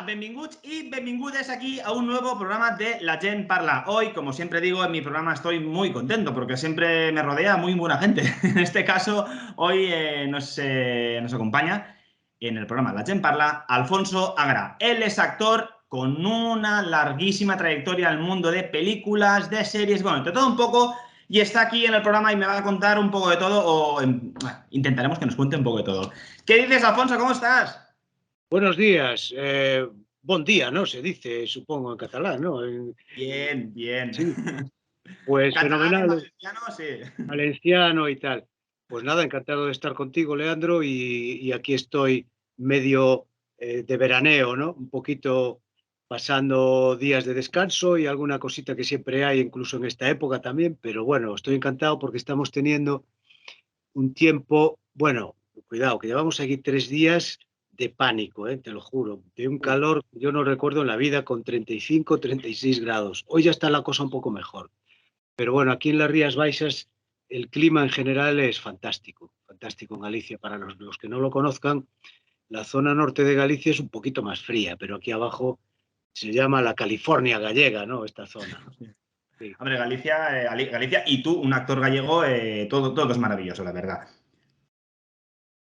benvinguts i benvingudes aquí a un nuevo programa de La Gent Parla. Hoy, como siempre digo, en mi programa estoy muy contento porque siempre me rodea muy buena gente. En este caso, hoy nos acompaña en el programa La Gent Parla Alfonso Agra. Él es actor con una larguísima trayectoria al mundo de películas, de series, bueno, de todo un poco, y está aquí en el programa y me va a contar un poco de todo, intentaremos que nos cuente un poco de todo. ¿Qué dices, Alfonso? ¿Cómo estás? Buenos días, bon día, ¿no? Se dice, supongo, en catalán, ¿no? Bien, bien. Sí, pues Catalán, en fenomenal, valenciano, sí. valenciano y tal. Pues nada, encantado de estar contigo, Leandro, y aquí estoy medio de veraneo, ¿no? Un poquito pasando días de descanso y alguna cosita que siempre hay, incluso en esta época también, pero bueno, estoy encantado porque estamos teniendo un tiempo, bueno, cuidado, que llevamos aquí 3 días de pánico, te lo juro, de un calor que yo no recuerdo en la vida con 35, 36 grados. Hoy ya está la cosa un poco mejor, pero bueno, aquí en las Rías Baixas el clima en general es fantástico, fantástico en Galicia. Para los que no lo conozcan, la zona norte de Galicia es un poquito más fría, pero aquí abajo se llama la California gallega, ¿no? Esta zona. Sí. Hombre, Galicia, Galicia y tú, un actor gallego, todo es maravilloso, la verdad.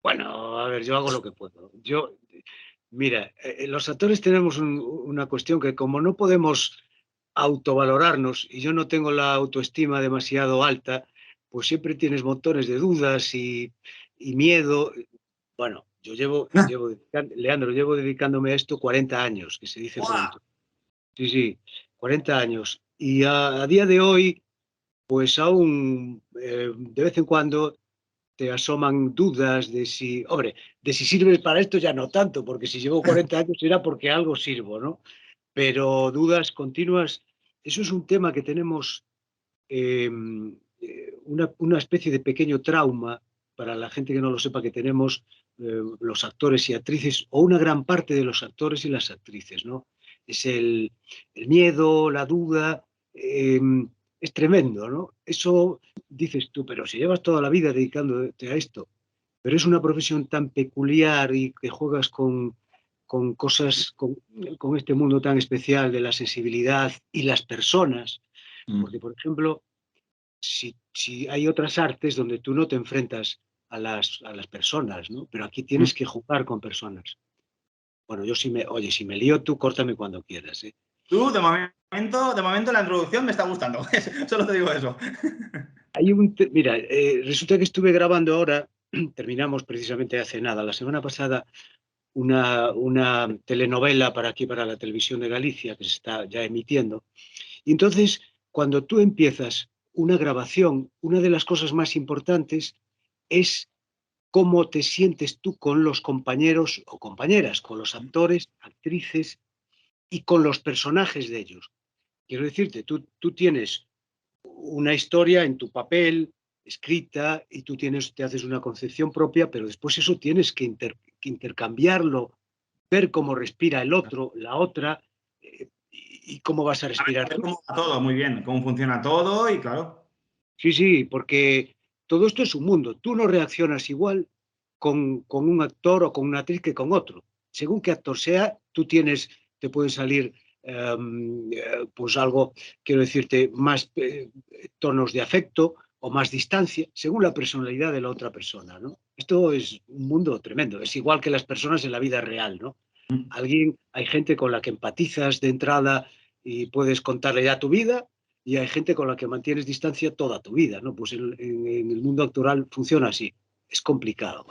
Bueno, a ver, yo hago lo que puedo. Mira, los actores tenemos una cuestión que como no podemos autovalorarnos y yo no tengo la autoestima demasiado alta, pues siempre tienes montones de dudas y miedo. Bueno, Leandro, llevo dedicándome a esto 40 años, que se dice ¡Guau! pronto. Sí, sí, 40 años. Y a día de hoy, pues aún de vez en cuando te asoman dudas de si, hombre, de si sirves para esto ya no tanto, porque si llevo 40 años era porque algo sirvo, ¿no? Pero dudas continuas, eso es un tema que tenemos, eh, una especie de pequeño trauma para la gente que no lo sepa, que tenemos los actores y actrices, o una gran parte de los actores y las actrices, ¿no? Es el miedo, la duda, es tremendo, ¿no? Eso dices tú, pero si llevas toda la vida dedicándote a esto, pero es una profesión tan peculiar y que juegas con cosas, con este mundo tan especial de la sensibilidad y las personas, porque, por ejemplo, si hay otras artes donde tú no te enfrentas a las personas, ¿no? Pero aquí tienes que jugar con personas. Bueno, oye, si me lío, tú córtame cuando quieras, ¿eh? Tú, de momento la introducción me está gustando. Solo te digo eso. Mira, resulta que estuve grabando ahora, terminamos precisamente hace nada, la semana pasada, una telenovela para aquí, para la televisión de Galicia, que se está ya emitiendo. Y entonces, cuando tú empiezas una grabación, una de las cosas más importantes es cómo te sientes tú con los compañeros o compañeras, con los actores, actrices y con los personajes de ellos. Quiero decirte, tú tienes una historia en tu papel escrita y te haces una concepción propia, pero después eso tienes que intercambiarlo, ver cómo respira el otro, la otra, y cómo vas a respirar A ver tú. cómo va todo, muy bien, cómo funciona todo y claro. Sí, sí, porque todo esto es un mundo. Tú no reaccionas igual con un actor o con una actriz que con otro. Según qué actor sea, te pueden salir pues algo, quiero decirte, más tonos de afecto o más distancia, según la personalidad de la otra persona, ¿no? Esto es un mundo tremendo. Es igual que las personas en la vida real, ¿no? Hay gente con la que empatizas de entrada y puedes contarle ya tu vida, y hay gente con la que mantienes distancia toda tu vida, ¿no? Pues en el mundo actoral funciona así. Es complicado.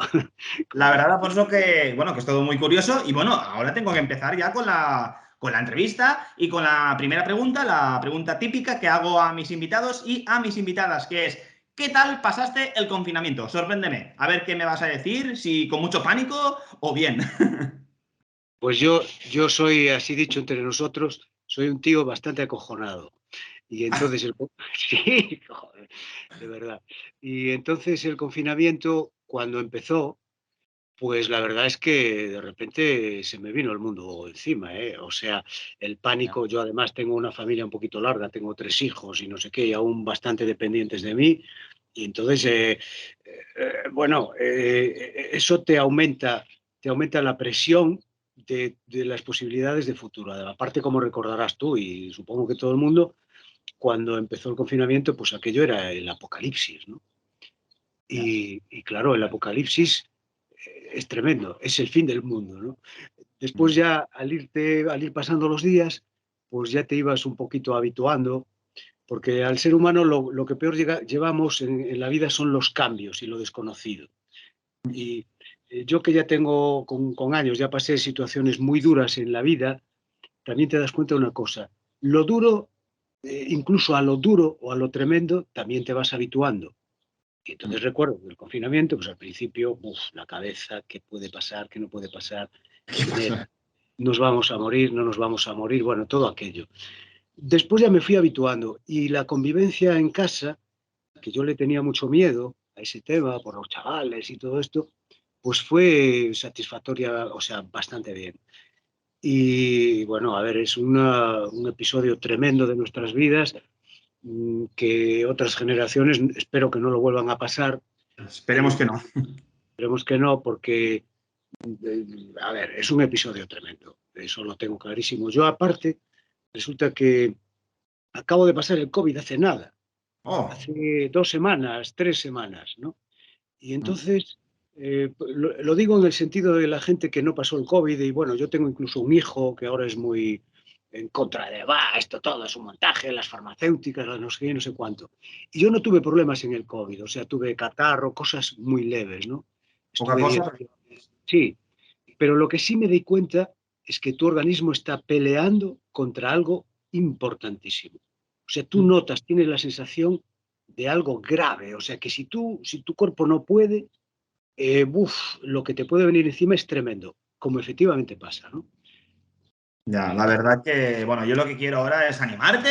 La verdad, Complicado. Alfonso, que es todo muy curioso. Y bueno, ahora tengo que empezar ya con la entrevista y con la pregunta típica que hago a mis invitados y a mis invitadas, que es: ¿qué tal pasaste el confinamiento? Sorpréndeme. A ver qué me vas a decir, si con mucho pánico o bien. Pues yo soy, así dicho entre nosotros, soy un tío bastante acojonado. Y entonces, sí, joder, de verdad. Y entonces el confinamiento, cuando empezó, pues la verdad es que de repente se me vino el mundo encima, ¿eh? O sea, el pánico. Yo además tengo una familia un poquito larga, tengo 3 hijos y no sé qué, y aún bastante dependientes de mí. Y entonces, bueno, eso te aumenta la presión de las posibilidades de futuro. Aparte, como recordarás tú, y supongo que todo el mundo, cuando empezó el confinamiento, pues aquello era el apocalipsis, ¿no? Y claro, el apocalipsis es tremendo, es el fin del mundo, ¿no? Después ya al ir pasando los días, pues ya te ibas un poquito habituando, porque al ser humano lo que peor llevamos en la vida son los cambios y lo desconocido. Y yo que ya tengo con años, ya pasé situaciones muy duras en la vida, también te das cuenta de una cosa, lo duro, incluso a lo duro o a lo tremendo, también te vas habituando. Y entonces recuerdo que el confinamiento, pues al principio, la cabeza, qué puede pasar, qué no puede pasar, ¿Qué pasó? nos vamos a morir, no nos vamos a morir, bueno, todo aquello. Después ya me fui habituando y la convivencia en casa, que yo le tenía mucho miedo a ese tema por los chavales y todo esto, pues fue satisfactoria, o sea, bastante bien. Y bueno, a ver, es un episodio tremendo de nuestras vidas que otras generaciones espero que no lo vuelvan a pasar. Esperemos que no. Esperemos que no, porque, a ver, es un episodio tremendo. Eso lo tengo clarísimo. Yo, aparte, resulta que acabo de pasar el COVID hace nada, Oh. hace 2 semanas, 3 semanas, ¿no? Y entonces, lo digo en el sentido de la gente que no pasó el COVID, y bueno, yo tengo incluso un hijo que ahora es muy en contra de, va, esto todo es un montaje, las farmacéuticas, las no sé qué, no sé cuánto. Y yo no tuve problemas en el COVID, o sea, tuve catarro, cosas muy leves, ¿no? Poca Estuve cosa. 10 días. Sí, pero lo que sí me di cuenta es que tu organismo está peleando contra algo importantísimo. O sea, tú notas, tienes la sensación de algo grave. O sea, que si tu cuerpo no puede, lo que te puede venir encima es tremendo, como efectivamente pasa, ¿no? Ya, la verdad que, bueno, yo lo que quiero ahora es animarte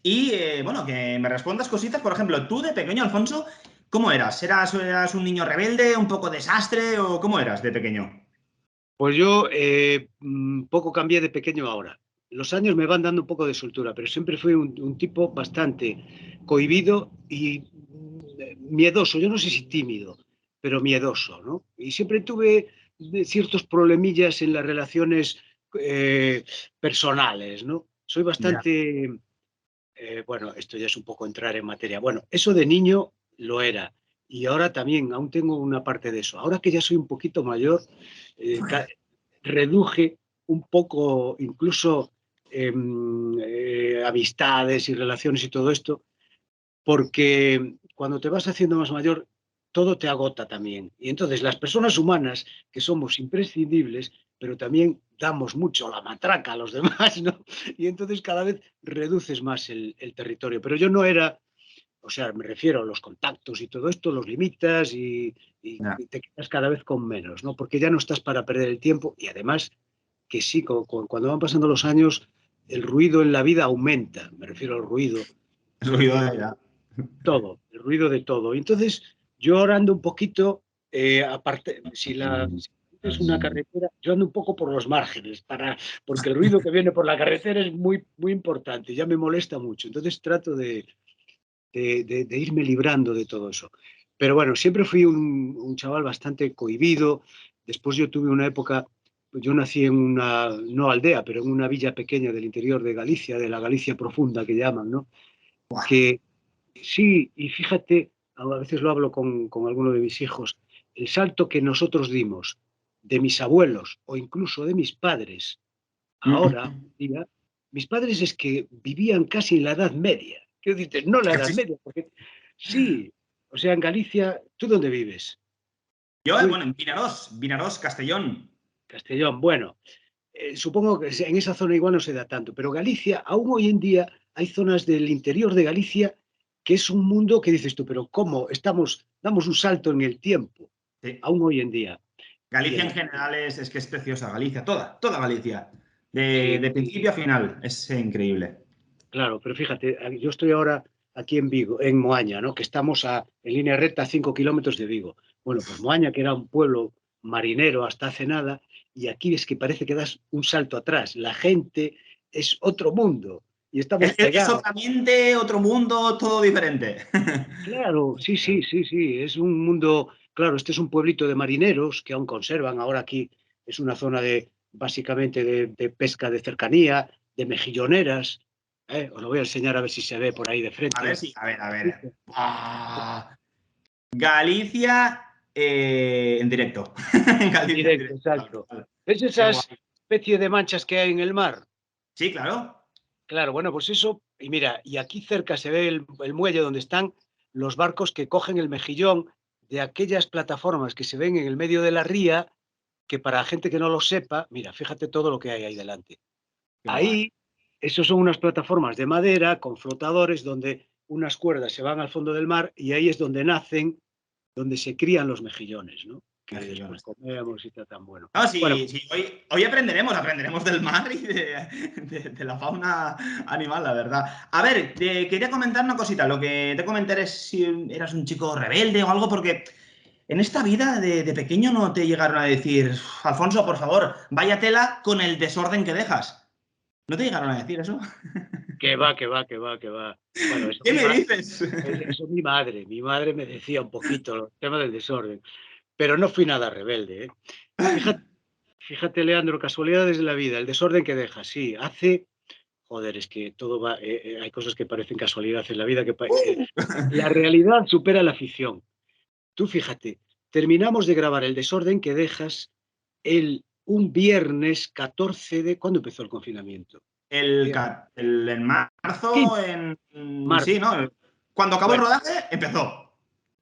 y, bueno, que me respondas cositas. Por ejemplo, tú de pequeño, Alfonso, ¿cómo eras? ¿Eras un niño rebelde, un poco desastre o cómo eras de pequeño? Pues yo poco cambié de pequeño ahora. Los años me van dando un poco de soltura, pero siempre fui un tipo bastante cohibido y miedoso. Yo no sé si tímido, pero miedoso, ¿no? Y siempre tuve ciertos problemillas en las relaciones eh, personales, ¿no? Soy Ya. bastante, bueno, esto ya es un poco entrar en materia. Bueno, eso de niño lo era. Y ahora también, aún tengo una parte de eso. Ahora que ya soy un poquito mayor, eh, ca- reduje un poco incluso amistades y relaciones y todo esto, porque cuando te vas haciendo más mayor, todo te agota también. Y entonces las personas humanas, que somos imprescindibles, pero también damos mucho la matraca a los demás, ¿no? Y entonces cada vez reduces más el territorio. Pero yo no era, o sea, me refiero a los contactos y todo esto, los limitas y Ya. te quedas cada vez con menos, ¿no? Porque ya no estás para perder el tiempo y además que sí, cuando van pasando los años, el ruido en la vida aumenta, me refiero al ruido, Ruido de ya. todo, el ruido de todo. Y entonces yo ahora ando un poquito, aparte, si es una carretera, yo ando un poco por los márgenes, porque el ruido que viene por la carretera es muy, muy importante, ya me molesta mucho. Entonces trato de irme librando de todo eso. Pero bueno, siempre fui un chaval bastante cohibido. Después yo tuve una época, yo nací en una, no aldea, pero en una villa pequeña del interior de Galicia, de la Galicia profunda que llaman, ¿no? Buah. Que sí, y fíjate, a veces lo hablo con alguno de mis hijos, el salto que nosotros dimos de mis abuelos o incluso de mis padres ahora, día, mis padres es que vivían casi en la Edad Media. Quiero decirte, no la Edad Media, porque sí, o sea, en Galicia, ¿tú dónde vives? Yo, Tú en bueno, en Vinarós, Castellón. Castellón. Bueno, supongo que en esa zona igual no se da tanto, pero Galicia, aún hoy en día, hay zonas del interior de Galicia que es un mundo que dices tú, pero ¿cómo? Damos un salto en el tiempo, Sí. aún hoy en día. Galicia en Bien, general es que es preciosa, Galicia, toda Galicia. sí, De principio a final, es increíble. claro, pero fíjate, yo estoy ahora aquí en Vigo, en Moaña, ¿no? Que estamos en línea recta a 5 kilómetros de Vigo. Bueno, pues Moaña, que era un pueblo marinero hasta hace nada, y aquí es que parece que das un salto atrás. La gente es otro mundo y estamos Es pegados. otra mente, otro mundo, todo diferente. Claro, sí, sí, sí, sí, es un mundo, claro, este es un pueblito de marineros que aún conservan, ahora aquí es una zona básicamente de pesca de cercanía, de mejilloneras. Os lo voy a enseñar a ver si se ve por ahí de A ver frente. si, a ver, a ver. ¡Buah! Galicia en directo. En Galicia en directo, directo. Vale, exacto. vale. ¿Ves Qué esas guay. especie de manchas que hay en el mar? Sí, claro. Claro, bueno, pues eso, y mira, y aquí cerca se ve el muelle donde están los barcos que cogen el mejillón de aquellas plataformas que se ven en el medio de la ría, que para gente que no lo sepa, mira, fíjate todo lo que hay ahí delante. Qué guay. Ahí, esos son unas plataformas de madera con flotadores donde unas cuerdas se van al fondo del mar y ahí es donde nacen, donde se crían los mejillones, ¿no? Que después Mejillones. comemos y está tan bueno. No, Bueno, sí, sí, hoy aprenderemos del mar y de la fauna animal, la verdad. A ver, quería comentar una cosita. Lo que te comenté es si eras un chico rebelde o algo, porque en esta vida de pequeño no te llegaron a decir, Alfonso, por favor, vaya tela con el desorden que dejas. ¿No te llegaron a decir eso? que va, que va, que va, que va. Bueno, eso ¿Qué me dices? eso mi madre me decía un poquito el tema del desorden, pero no fui nada rebelde, ¿eh? Fíjate, fíjate, Leandro, casualidades de la vida, el desorden que deja, sí, hace, joder, es que todo va, hay cosas que parecen casualidad en la vida, la realidad supera la ficción. Tú fíjate, terminamos de grabar el desorden que dejas un viernes 14 de, ¿cuándo empezó el confinamiento? En marzo, 15, en... Sí, marzo. ¿no? Cuando acabó el Bueno, rodaje, empezó.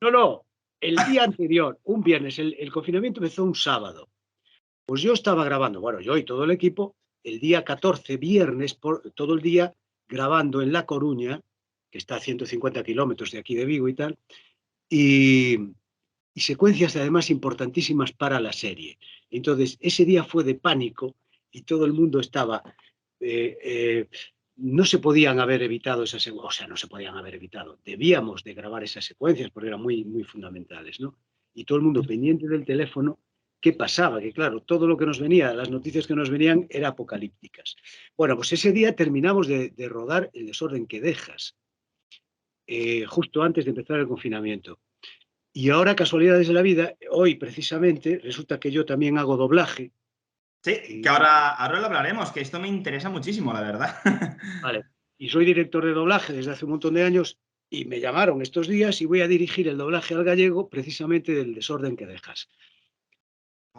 no, no, el día anterior, un viernes, el confinamiento empezó un sábado. Pues yo estaba grabando, bueno, yo y todo el equipo, el día 14, viernes, todo el día grabando en La Coruña, que está a 150 kilómetros de aquí de Vigo y tal, y, y secuencias además importantísimas para la serie. Entonces, ese día fue de pánico y todo el mundo estaba... eh, eh, no se podían haber evitado esas secuencias, o sea, no se podían haber evitado. Debíamos de grabar esas secuencias porque eran muy, muy fundamentales, ¿no? Y todo el mundo pendiente del teléfono. ¿Qué pasaba? Que claro, todo lo que nos venía, las noticias que nos venían eran apocalípticas. Bueno, pues ese día terminamos de rodar El desorden que dejas, justo antes de empezar el confinamiento. Y ahora, casualidades de la vida, hoy precisamente resulta que yo también hago doblaje. Sí, que Y, ahora lo hablaremos, que esto me interesa muchísimo, la verdad. vale, y soy director de doblaje desde hace un montón de años y me llamaron estos días y voy a dirigir el doblaje al gallego precisamente del desorden que dejas.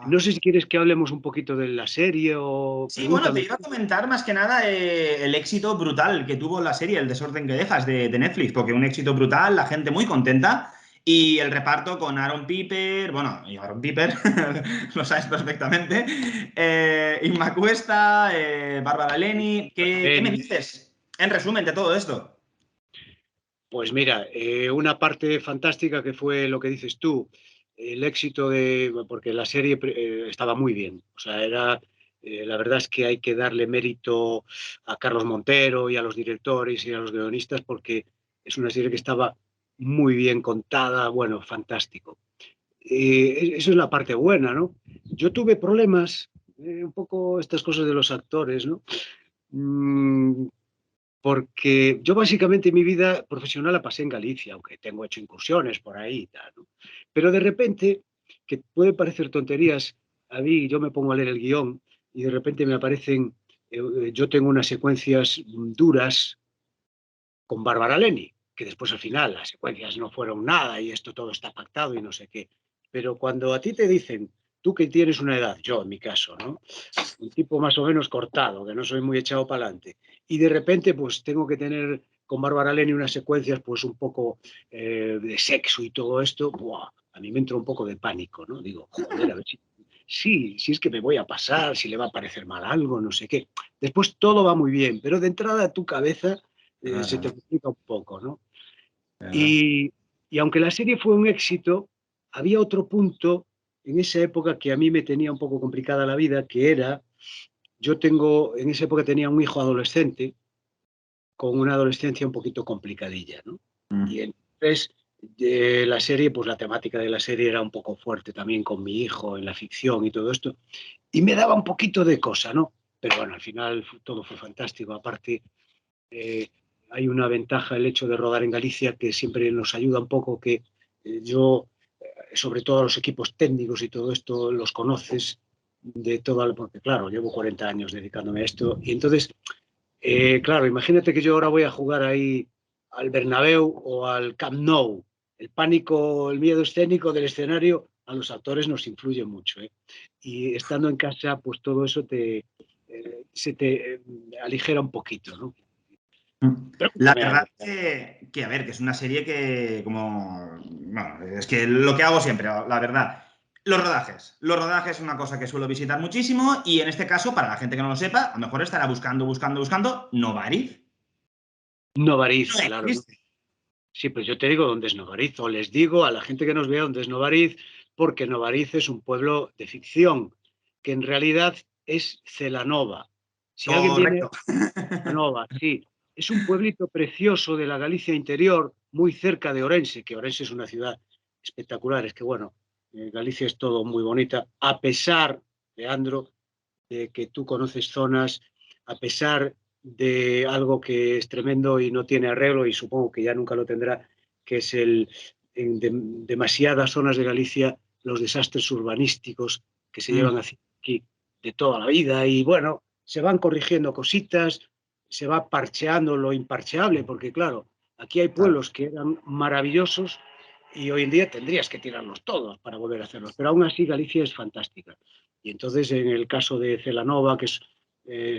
No sé si quieres que hablemos un poquito de la serie o Sí, bueno, te pregúntame. iba a comentar más que nada el éxito brutal que tuvo la serie El desorden que dejas de Netflix, porque un éxito brutal, la gente muy contenta y el reparto con Aaron Piper, bueno, y Aaron Piper, lo sabes perfectamente, Inma Cuesta, Bárbara Leni, ¿qué me dices en resumen de todo esto? Pues mira, una parte fantástica que fue lo que dices tú, el éxito de, porque la serie estaba muy bien, o sea, la verdad es que hay que darle mérito a Carlos Montero y a los directores y a los guionistas porque es una serie que estaba muy bien contada, bueno, fantástico. Eso es la parte buena, ¿no? Yo tuve problemas, un poco estas cosas de los actores, ¿no? Mm, porque yo básicamente mi vida profesional la pasé en Galicia, aunque tengo hecho incursiones por ahí y tal, ¿no? Pero de repente, que puede parecer tonterías, a mí yo me pongo a leer el guión y de repente me aparecen, yo tengo unas secuencias duras con Bárbara Leni, que después al final las secuencias no fueron nada y esto todo está pactado y no sé qué. Pero cuando a ti te dicen, tú que tienes una edad, yo en mi caso, ¿no? Un tipo más o menos cortado, que no soy muy echado para adelante. Y de repente, pues tengo que tener con Bárbara Leni unas secuencias, pues un poco de sexo y todo esto. ¡Buah! A mí me entra un poco de pánico, ¿no? Digo, joder, a ver si es que me voy a pasar, si le va a parecer mal algo, no sé qué. Después todo va muy bien, pero de entrada a tu cabeza se te Claro, complica un poco, ¿no? claro. Y, y aunque la serie fue un éxito, había otro punto en esa época que a mí me tenía un poco complicada la vida, que era en esa época tenía un hijo adolescente con una adolescencia un poquito complicadilla, ¿no? Y Mm. entonces la serie, pues la temática de la serie era un poco fuerte también con mi hijo en la ficción y todo esto, y me daba un poquito de cosa, ¿no? Pero bueno, al final todo fue fantástico. Aparte, eh, hay una ventaja el hecho de rodar en Galicia que siempre nos ayuda un poco, que yo, sobre todo a los equipos técnicos y todo esto, los conoces, de todo, porque claro, llevo 40 años dedicándome a esto, y entonces, claro, imagínate que yo ahora voy a jugar ahí al Bernabéu o al Camp Nou. El pánico, el miedo escénico del escenario a los actores nos influye mucho, ¿eh? Y estando en casa, pues todo eso se te aligera un poquito, ¿no? Pero La me verdad hago. a ver, que es una serie que como... Bueno, es que lo que hago siempre, la verdad. Los rodajes es una cosa que suelo visitar muchísimo y en este caso, para la gente que no lo sepa, a lo mejor estará buscando Novariz. Novariz, No claro, ¿no? existe. Sí, pues yo te digo dónde es Novariz, o les digo a la gente que nos vea dónde es Novariz, porque Novariz es un pueblo de ficción, que en realidad es Celanova. Si alguien viene Correcto. a Nova, sí, es un pueblito precioso de la Galicia interior, muy cerca de Orense, que Orense es una ciudad espectacular. Es que, bueno, Galicia es todo muy bonita, a pesar, Leandro, de que tú conoces zonas, a pesar de algo que es tremendo y no tiene arreglo, y supongo que ya nunca lo tendrá, que es en demasiadas zonas de Galicia los desastres urbanísticos que se llevan Mm, hacia aquí de toda la vida. Y bueno, se van corrigiendo cositas, se va parcheando lo imparcheable, porque claro, aquí hay claro. pueblos que eran maravillosos y hoy en día tendrías que tirarlos todos para volver a hacerlos. Pero aún así Galicia es fantástica. Y entonces, en el caso de Celanova, que es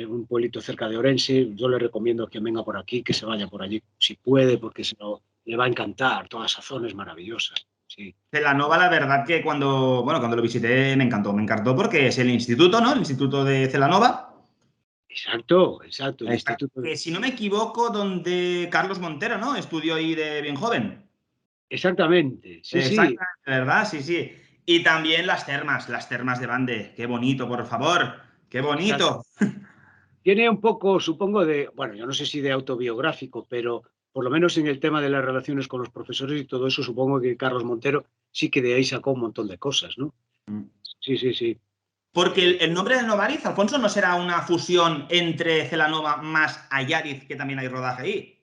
un pueblito cerca de Orense, yo le recomiendo que venga por aquí, que se vaya por allí, si puede, porque le va a encantar. Toda esa zona es maravillosa. Sí. Celanova, la verdad que cuando lo visité me encantó porque es el instituto, ¿no? El instituto de Celanova. Exacto, exacto. El Exacto. instituto. Que si no me equivoco, donde Carlos Montero, ¿no? Estudió ahí de bien joven. Exactamente. Sí, sí. Exactamente, ¿verdad? Sí, sí. Y también las termas de Bande. Qué bonito, por favor. Qué Exacto. bonito. Tiene un poco, supongo, bueno, yo no sé si de autobiográfico, pero por lo menos en el tema de las relaciones con los profesores y todo eso, supongo que Carlos Montero sí que de ahí sacó un montón de cosas, ¿no? Sí, sí, sí. Porque Eh, el nombre de Novariz, Alfonso, ¿no será una fusión entre Celanova más Ayariz, que también hay rodaje ahí?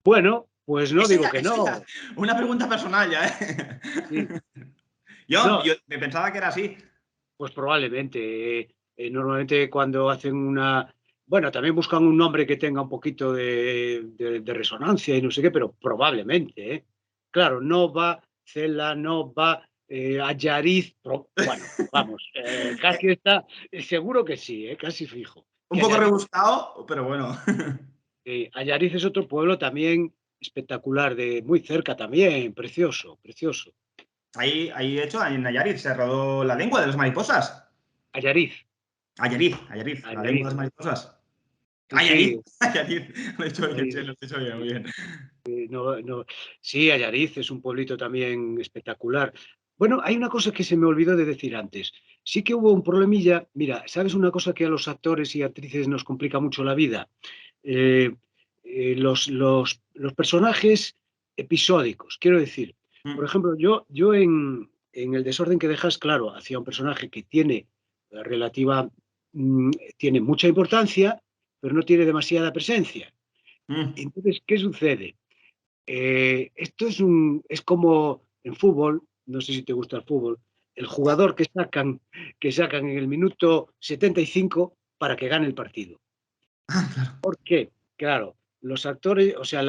bueno, pues no digo que Eso ya, no. una pregunta personal ya, ¿eh? Sí. Yo, No, yo me pensaba que era así. pues probablemente. Normalmente cuando hacen una... Bueno, también buscan un nombre que tenga un poquito de resonancia y no sé qué, pero probablemente, ¿eh? Claro, no va Cela, no va Ayariz. Bueno, vamos, casi está, seguro que sí, casi fijo. Un Que poco Ayariz, rebuscado, pero bueno. Ayariz es otro pueblo también espectacular, de muy cerca también, precioso, precioso. Ahí, de hecho, en Nayarit se rodó La lengua de las mariposas. Ayariz, Ayariz, La lengua de Ayariz, las mariposas. sí, sí, Ayariz. Lo he dicho bien, sí, Ayariz. lo he dicho bien, muy bien. No, no. Sí, Allariz es un pueblito también espectacular. Bueno, hay una cosa que se me olvidó de decir antes. Sí que hubo un problemilla. Mira, ¿sabes una cosa que a los actores y actrices nos complica mucho la vida? Eh, los personajes episódicos. Quiero decir, por Mm, ejemplo, yo en El desorden que dejas, claro, hacía un personaje que tiene relativa, tiene mucha importancia, pero no tiene demasiada presencia. mm. Entonces, ¿qué sucede? Esto es como en fútbol, no sé si te gusta el fútbol, el jugador que sacan en el minuto 75 para que gane el partido. ¿Por qué? Claro, los actores, o sea,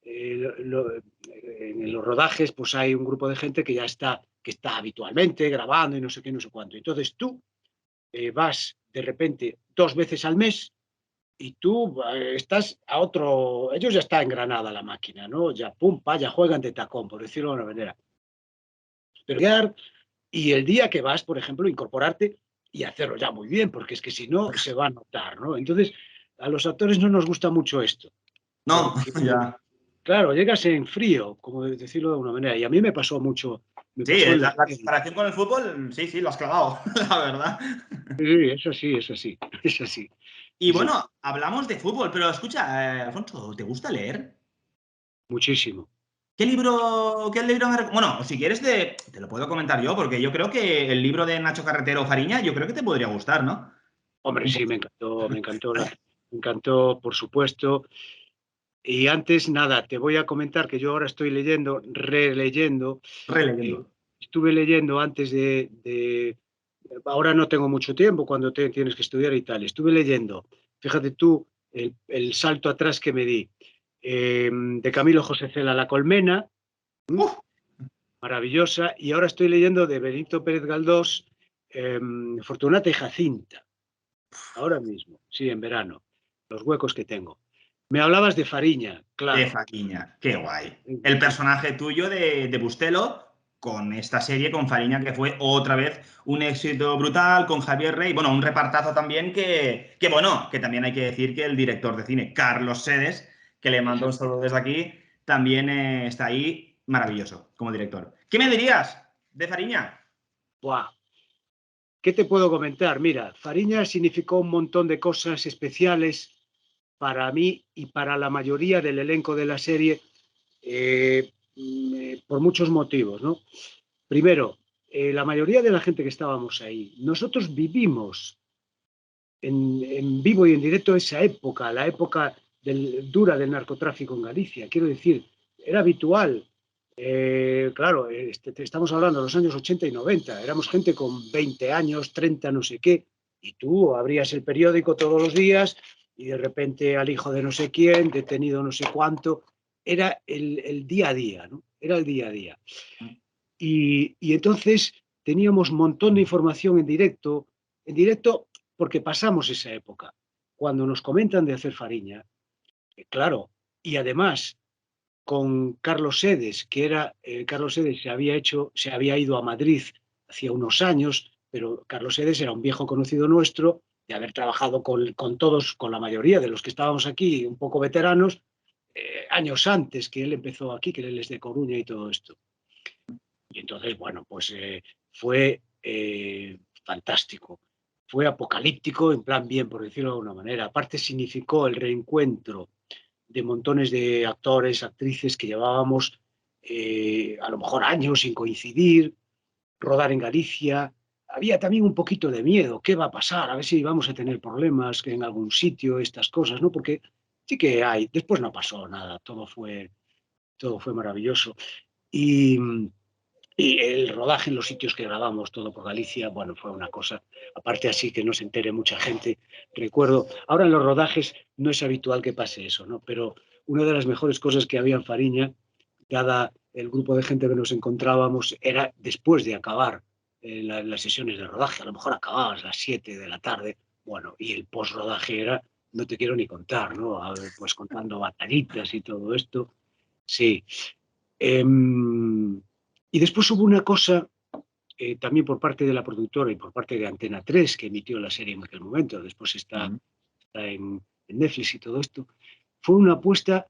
en los rodajes, pues hay un grupo de gente que está habitualmente grabando y no sé qué, no sé cuánto. Entonces tú vas de repente 2 veces al mes y tú estás a otro, ellos ya está en Granada la máquina, ¿no? Ya pum, pa, ya juegan de tacón, por decirlo de una manera. Pero y el día que vas, por ejemplo, incorporarte y hacerlo ya muy bien, porque es que si no se va a notar, ¿no? Entonces, a los actores no nos gusta mucho esto, No, porque, ya. claro, llegas en frío, como decirlo de alguna manera, y a mí me pasó mucho, me Sí, pasó en la la serie. comparación con el fútbol, sí, sí, lo has clavado, la verdad. Sí, es así, es así, es así, Y sí, sí, bueno, hablamos de fútbol, pero escucha, Alfonso, ¿te gusta leer? muchísimo. ¿Qué libro Bueno, si quieres te lo puedo comentar yo, porque yo creo que el libro de Nacho Carretero Fariña, yo creo que te podría gustar, ¿no? Hombre, Un sí, poco. me encantó, por supuesto. Y antes, nada, te voy a comentar que yo ahora estoy leyendo, releyendo, eh, Releyendo. estuve leyendo antes ahora no tengo mucho tiempo cuando tienes que estudiar y tal. Estuve leyendo, fíjate tú, el salto atrás que me di, de Camilo José Cela, La Colmena, ¡Uf! maravillosa, y ahora estoy leyendo de Benito Pérez Galdós, Fortunata y Jacinta, ahora mismo, sí, en verano, los huecos que tengo. Me hablabas de Fariña, De claro. Faquiña, qué guay. El personaje tuyo de Bustelo con esta serie, con Fariña, que fue otra vez un éxito brutal, con Javier Rey, bueno, un repartazo también que bueno, que también hay que decir que el director de cine, Carlos Sedes, que le mando un Exacto. saludo desde aquí, también está ahí maravilloso como director. ¿Qué me dirías de Fariña? Buah. ¿Qué te puedo comentar? Mira, Fariña significó un montón de cosas especiales para mí y para la mayoría del elenco de la serie, por muchos motivos, ¿no? Primero, la mayoría de la gente que estábamos ahí, nosotros vivimos en vivo y en directo esa época, la época dura del narcotráfico en Galicia. Quiero decir, era habitual. Claro, estamos hablando de los años 80 y 90. Éramos gente con 20 años, 30, no sé qué. Y tú abrías el periódico todos los días y de repente al hijo de no sé quién, detenido no sé cuánto. Era el día a día, ¿no? Era el día a día. Y entonces teníamos un montón de información en directo porque pasamos esa época. Cuando nos comentan de hacer Fariña, claro, y además con Carlos Sedes, que era, Carlos Sedes se había ido a Madrid hacía unos años, pero Carlos Sedes era un viejo conocido nuestro, de haber trabajado con todos, con la mayoría de los que estábamos aquí, un poco veteranos, años antes que él empezó aquí, que él es de Coruña y todo esto. Y entonces, bueno, pues fue fantástico. Fue apocalíptico, en plan bien, por decirlo de alguna manera. Aparte significó el reencuentro de montones de actores, actrices que llevábamos a lo mejor años sin coincidir, rodar en Galicia. Había también un poquito de miedo, ¿qué va a pasar? A ver si vamos a tener problemas en algún sitio, estas cosas, ¿no? Porque sí que hay, después no pasó nada, todo fue maravilloso. Y, y el rodaje en los sitios que grabamos, todo por Galicia, bueno, fue una cosa, aparte así que no se entere mucha gente. Recuerdo, ahora en los rodajes no es habitual que pase eso, ¿no? Pero una de las mejores cosas que había en Fariña, dada el grupo de gente que nos encontrábamos, era después de acabar las sesiones de rodaje, a lo mejor acababas a las 7 de la tarde, bueno, y el post-rodaje era, no te quiero ni contar, ¿no? A ver, pues contando batallitas y todo esto, sí. Y después hubo una cosa, también por parte de la productora y por parte de Antena 3, que emitió la serie en aquel momento, después está en Netflix y todo esto, fue una apuesta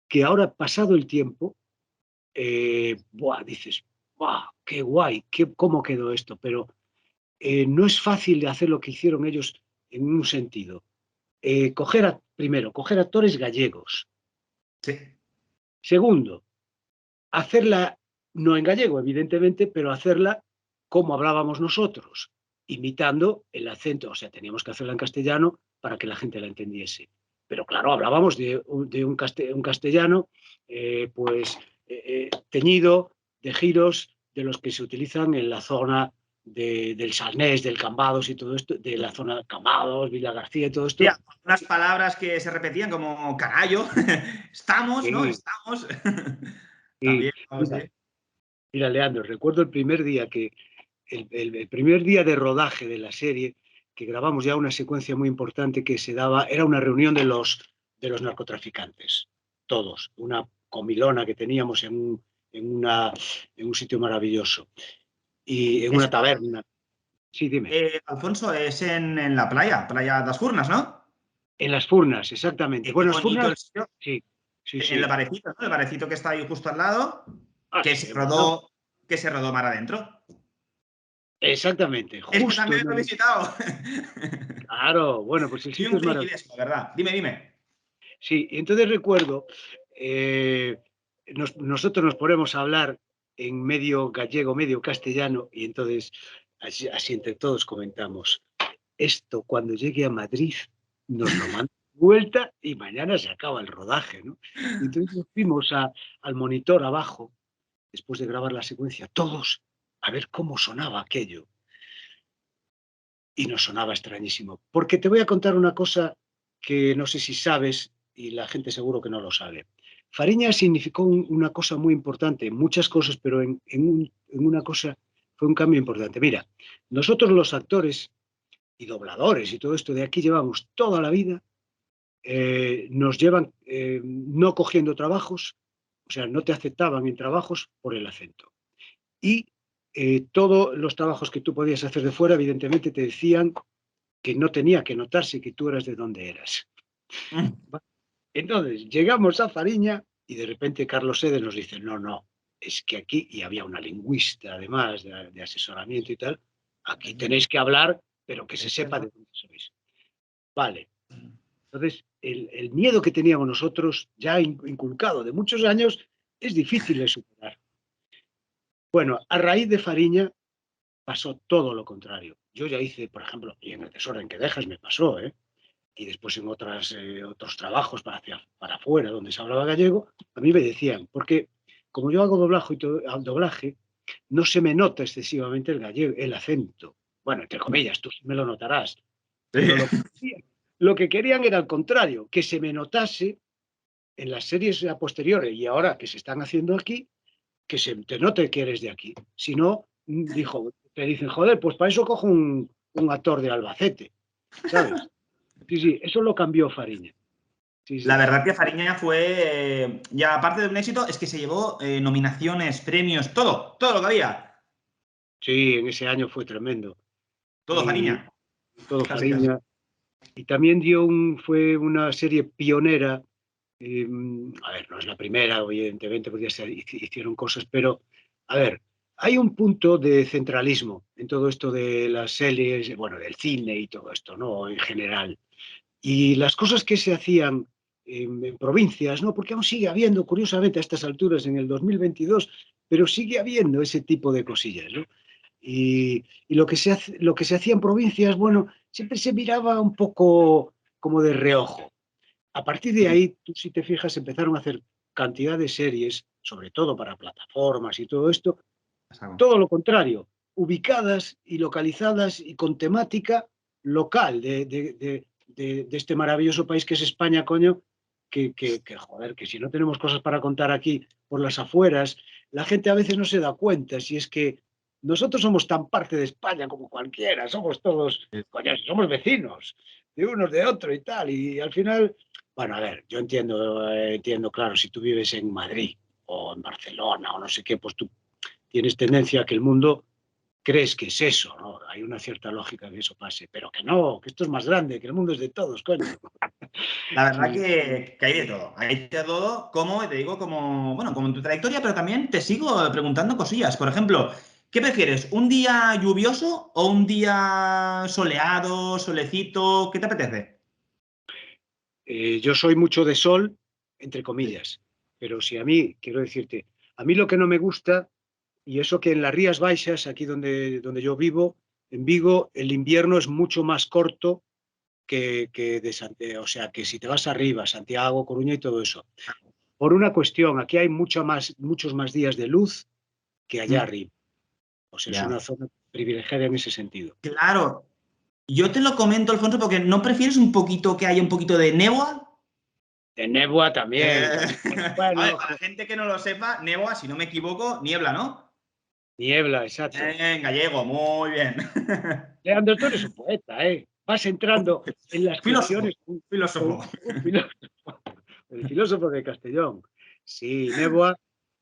que ahora, pasado el tiempo, buah, dices, ¡buah, qué guay! ¿Cómo quedó esto? Pero no es fácil de hacer lo que hicieron ellos en un sentido. Primero, coger actores gallegos. Sí. Segundo, hacerla, no en gallego, evidentemente, pero hacerla como hablábamos nosotros, imitando el acento. O sea, teníamos que hacerla en castellano para que la gente la entendiese. Pero claro, hablábamos de un castellano, pues, teñido de giros de los que se utilizan en la zona del Salnés, del Cambados y todo esto, de la zona de Cambados, Villa García y todo Sí, esto. unas palabras que se repetían como carallo, estamos, ¿no? Sí, Estamos. sí. También, vamos, Mira, sí. mira, Leandro, recuerdo el primer día el primer día de rodaje de la serie, que grabamos ya una secuencia muy importante que se daba, era una reunión de los narcotraficantes, todos, una comilona que teníamos en un sitio maravilloso y en Es, una taberna. Sí, dime. Alfonso, es en la playa, Playa das Furnas, ¿no? En las Furnas, exactamente. Qué Bueno, las bonito Furnas, el sitio. sí, sí, En el sí. barecito, ¿no? El barecito que está ahí justo al lado, Ah, que sí, bueno, se rodó mar adentro. exactamente, Este justo también en lo he el... visitado. Claro, bueno, pues el Soy sitio un es friki maravilloso. de eso, la verdad. Dime, dime. Sí, entonces recuerdo, eh, nosotros nos ponemos a hablar en medio gallego, medio castellano, y entonces así entre todos comentamos, esto cuando llegue a Madrid nos lo manda de vuelta y mañana se acaba el rodaje, ¿no? Y entonces nos fuimos al monitor abajo, después de grabar la secuencia, todos a ver cómo sonaba aquello. y nos sonaba extrañísimo. Porque te voy a contar una cosa que no sé si sabes y la gente seguro que no lo sabe. Fariña significó una cosa muy importante, muchas cosas, pero en una cosa fue un cambio importante. Mira, nosotros los actores y dobladores y todo esto de aquí llevamos toda la vida, nos llevan no cogiendo trabajos, o sea, no te aceptaban en trabajos por el acento. Y todos los trabajos que tú podías hacer de fuera, evidentemente te decían que no tenía que notarse que tú eras de donde eras. Entonces, llegamos a Fariña y de repente Carlos Sede nos dice, no, no, es que aquí, y había una lingüista además de asesoramiento y tal, aquí tenéis que hablar, pero que se sepa de dónde sois. Vale. Entonces, el miedo que teníamos nosotros, ya inculcado de muchos años, es difícil de superar. Bueno, a raíz de Fariña pasó todo lo contrario. Yo ya hice, por ejemplo, y en el Desorden que dejas me pasó, y después en otros trabajos para afuera, donde se hablaba gallego, a mí me decían, porque como yo hago doblaje, no se me nota excesivamente el gallego, el acento. Bueno, entre comillas, tú sí me lo notarás. Pero lo que querían era al contrario, que se me notase en las series a posteriores y ahora que se están haciendo aquí, que se te note que eres de aquí. Si no, te dicen, joder, pues para eso cojo un actor de Albacete, ¿sabes? Sí, sí, eso lo cambió Fariña. Sí, La sí. verdad que Fariña fue, ya aparte de un éxito, es que se llevó nominaciones, premios, todo lo que había. Sí, en ese año fue tremendo. Todo Y Fariña, todo casi, casi. Fariña. Y también fue una serie pionera. eh, a ver, no es la primera, evidentemente, porque ya se hicieron cosas, pero, a ver, hay un punto de centralismo en todo esto de las series, bueno, del cine y todo esto, ¿no? En general. Y las cosas que se hacían en provincias, ¿no? Porque aún sigue habiendo, curiosamente, a estas alturas, en el 2022, pero sigue habiendo ese tipo de cosillas, ¿no? Y lo que se hacía en provincias, bueno, siempre se miraba un poco como de reojo. A partir de ahí, tú si te fijas, empezaron a hacer cantidad de series, sobre todo para plataformas y todo esto, todo lo contrario, ubicadas y localizadas y con temática local de este maravilloso país que es España, coño, joder, que si no tenemos cosas para contar aquí por las afueras, la gente a veces no se da cuenta si es que nosotros somos tan parte de España como cualquiera, somos todos, coño, somos vecinos de unos de otros y tal, y al final, bueno, a ver, yo entiendo, claro, si tú vives en Madrid o en Barcelona o no sé qué, pues tú tienes tendencia a que el mundo crees que es eso, ¿no? Hay una cierta lógica que eso pase, pero que no, que esto es más grande, que el mundo es de todos, coño. La verdad Sí. que hay de todo. Hay de todo, como te digo, como, bueno, como en tu trayectoria, pero también te sigo preguntando cosillas. Por ejemplo, ¿qué prefieres? ¿Un día lluvioso o un día soleado, solecito? ¿Qué te apetece? Yo soy mucho de sol, entre Sí. comillas, pero si a mí, quiero decirte, a mí lo que no me gusta, y eso que en las Rías Baixas, aquí donde yo vivo, en Vigo, el invierno es mucho más corto que de Santiago, o sea, que si te vas arriba, Santiago, Coruña y todo eso. Por una cuestión, aquí hay muchos más días de luz que allá Mm, arriba. O sea, es una ya. zona privilegiada en ese sentido. Claro, yo te lo comento, Alfonso, porque ¿no prefieres un poquito que haya un poquito de néboa? De Nebua también, Eh, también. a ver, Bueno, para la gente que no lo sepa, néboa, si no me equivoco, niebla, ¿no? niebla, exacto. En gallego, muy bien. Leandro, tú eres un poeta, ¿eh? Vas entrando en las Filósofo, cuestiones con filósofo. un filósofo, el filósofo de Castellón. Sí,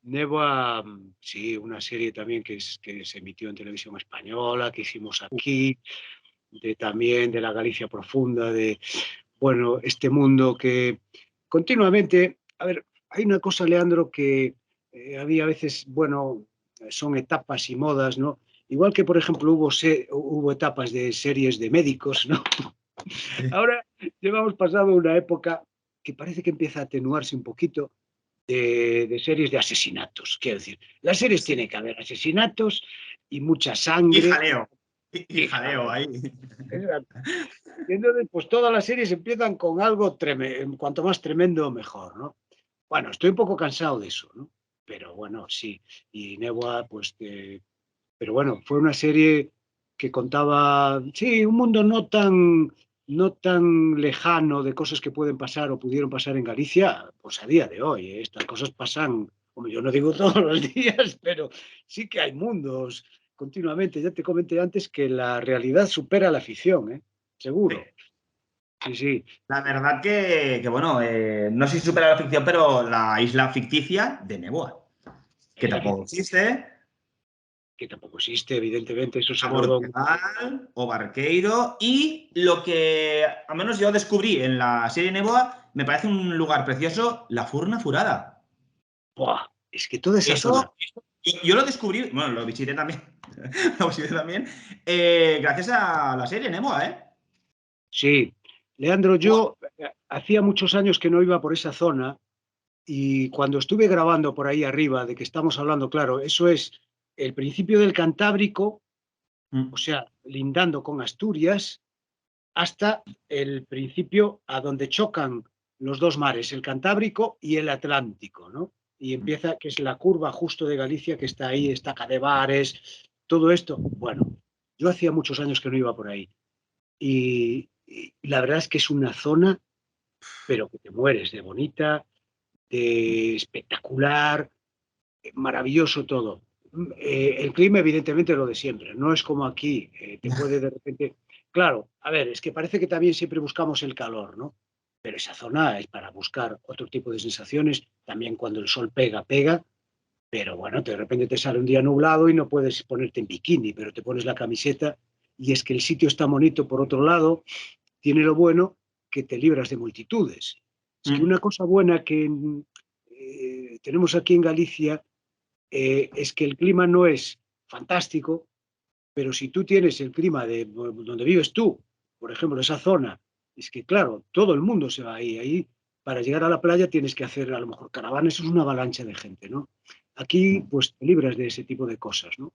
Nebua, sí, una serie también que se emitió en televisión española, que hicimos aquí, también de la Galicia profunda, bueno, este mundo que continuamente, a ver, hay una cosa, Leandro, que había a veces, bueno, son etapas y modas, ¿no? Igual que, por ejemplo, hubo etapas de series de médicos, ¿no? Ahora llevamos pasado una época que parece que empieza a atenuarse un poquito de series de asesinatos. Quiero decir, las series Sí. tiene que haber asesinatos y mucha Y sangre jaleo. Y y jaleo ahí. y entonces, pues todas las series empiezan con algo tremendo, cuanto más tremendo, mejor, ¿no? Bueno, estoy un poco cansado de eso, ¿no? Pero bueno, sí. Y Nebua, pues, pero bueno, fue una serie. que contaba, sí, un mundo no tan lejano de cosas que pueden pasar o pudieron pasar en Galicia, pues a día de hoy, estas cosas pasan, como yo no digo todos los días, pero sí que hay mundos continuamente. Ya te comenté antes que la realidad supera la ficción, ¿eh? Sí. Seguro. Sí, sí. La verdad que bueno, no sé si supera la ficción, pero la isla ficticia de Neboa, que Es la tampoco ficción, existe, que tampoco existe, evidentemente, eso se a rodó. Portugal o Barqueiro, y lo que al menos yo descubrí en la serie Neboa, me parece un lugar precioso, la Furna Furada. Buah, es que toda esa zona. Eso, y yo lo descubrí, bueno, lo visité también, lo visité también, gracias a la serie Neboa, ¿eh? Sí, Leandro, Buah. yo hacía muchos años que no iba por esa zona y cuando estuve grabando por ahí arriba, de que estamos hablando, claro, eso es el principio del Cantábrico, o Mm. sea, lindando con Asturias, hasta el principio a donde chocan los dos mares, el Cantábrico y el Atlántico, ¿no? Y empieza, que es la curva justo de Galicia, que está ahí, está Cadevares, todo esto. Bueno, yo hacía muchos años que no iba por ahí. Y la verdad es que es una zona, pero que te mueres de bonita, de espectacular, maravilloso todo. El clima, evidentemente, lo de siempre. No es como aquí, te puede de repente. Claro, a ver, es que parece que también siempre buscamos el calor, ¿no? Pero esa zona es para buscar otro tipo de sensaciones. También cuando el sol pega, pega. Pero bueno, de repente te sale un día nublado y no puedes ponerte en bikini, pero te pones la camiseta y es que el sitio está bonito por otro lado, tiene lo bueno que te libras de multitudes. Es que Mm. una cosa buena que tenemos aquí en Galicia es que el clima no es fantástico, pero si tú tienes el clima de donde vives tú, por ejemplo, esa zona, es que claro, todo el mundo se va ahí. Ahí para llegar a la playa tienes que hacer a lo mejor caravanas, eso es una avalancha de gente, ¿no? Aquí pues te libras de ese tipo de cosas, ¿no?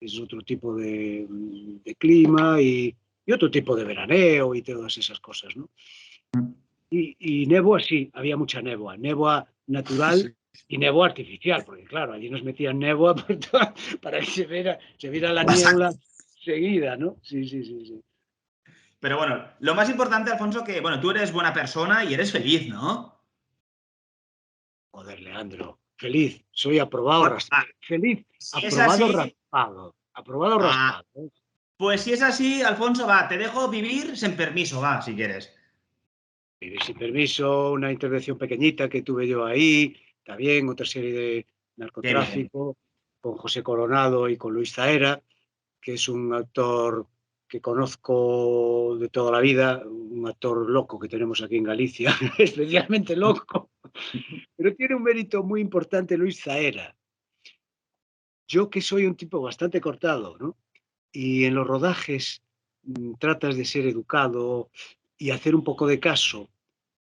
Es otro tipo de clima y otro tipo de veraneo y todas esas cosas, ¿no? Y néboa sí, había mucha néboa, néboa natural Sí. y néboa artificial, porque claro, allí nos metían néboa para que se viera la Pasa. niebla seguida, ¿no? Sí, sí, sí, sí. Pero bueno, lo más importante, Alfonso, que bueno, tú eres buena persona y eres feliz, ¿no? Joder, Leandro, feliz, soy aprobado, Ah, feliz, si es aprobado así, raspado, aprobado ah, raspado. ¿Eh? pues si es así, Alfonso, va, te dejo vivir sin permiso, va, si quieres. Vivir sin permiso, una intervención pequeñita que tuve yo ahí, también otra serie de Qué bien. narcotráfico con José Coronado y con Luis Zaera, que es un actor que conozco de toda la vida, un actor loco que tenemos aquí en Galicia, especialmente loco, pero tiene un mérito muy importante Luis Zaera. Yo que soy un tipo bastante cortado, ¿no? Y en los rodajes tratas de ser educado y hacer un poco de caso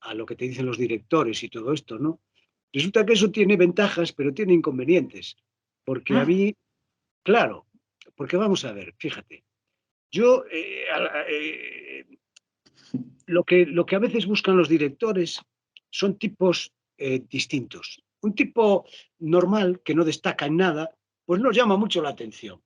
a lo que te dicen los directores y todo esto, ¿no? Resulta que eso tiene ventajas, pero tiene inconvenientes. Porque a Mm. mí, claro, porque vamos a ver, fíjate, yo lo que a veces buscan los directores son tipos distintos. Un tipo normal que no destaca en nada, pues no llama mucho la atención.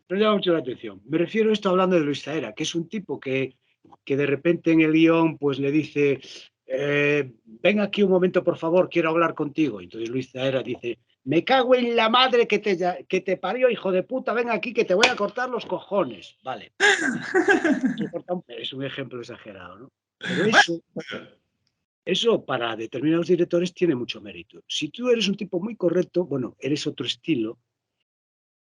No llama mucho la atención. Me refiero a esto hablando de Luis Zaera, que es un tipo que de repente en el guión pues le dice, ven aquí un momento por favor, quiero hablar contigo. Y entonces Luis Zaera dice, me cago en la madre que te parió, hijo de puta, ven aquí que te voy a cortar los cojones. Vale, es un ejemplo exagerado, ¿no? Pero eso para determinados directores tiene mucho mérito. Si tú eres un tipo muy correcto, bueno, eres otro estilo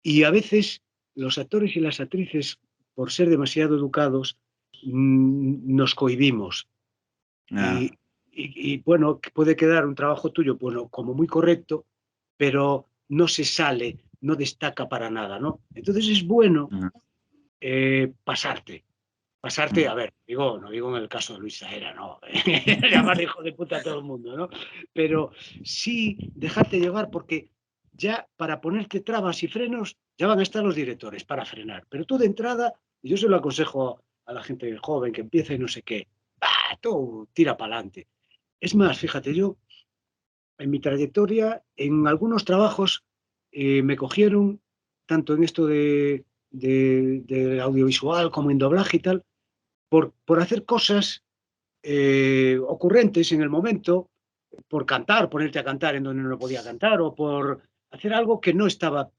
y a veces los actores y las actrices, por ser demasiado educados, nos cohibimos. Y, Ah, bueno, puede quedar un trabajo tuyo, bueno, como muy correcto, pero no se sale, no destaca para nada, ¿no? Entonces es bueno mm, pasarte. Pasarte, a mm. ver, no digo en el caso de Luis Saera, no, llamar hijo de puta a todo el mundo, ¿no? Pero sí dejarte llevar porque ya para ponerte trabas y frenos ya van a estar los directores para frenar. Pero tú de entrada, y yo se lo aconsejo a la gente joven que empieza y no sé qué, tú tira para adelante. Es más, fíjate, yo en mi trayectoria, en algunos trabajos me cogieron, tanto en esto de audiovisual como en doblaje y tal, por hacer cosas ocurrentes en el momento, por cantar, ponerte a cantar en donde no podía cantar, o por hacer algo que no estaba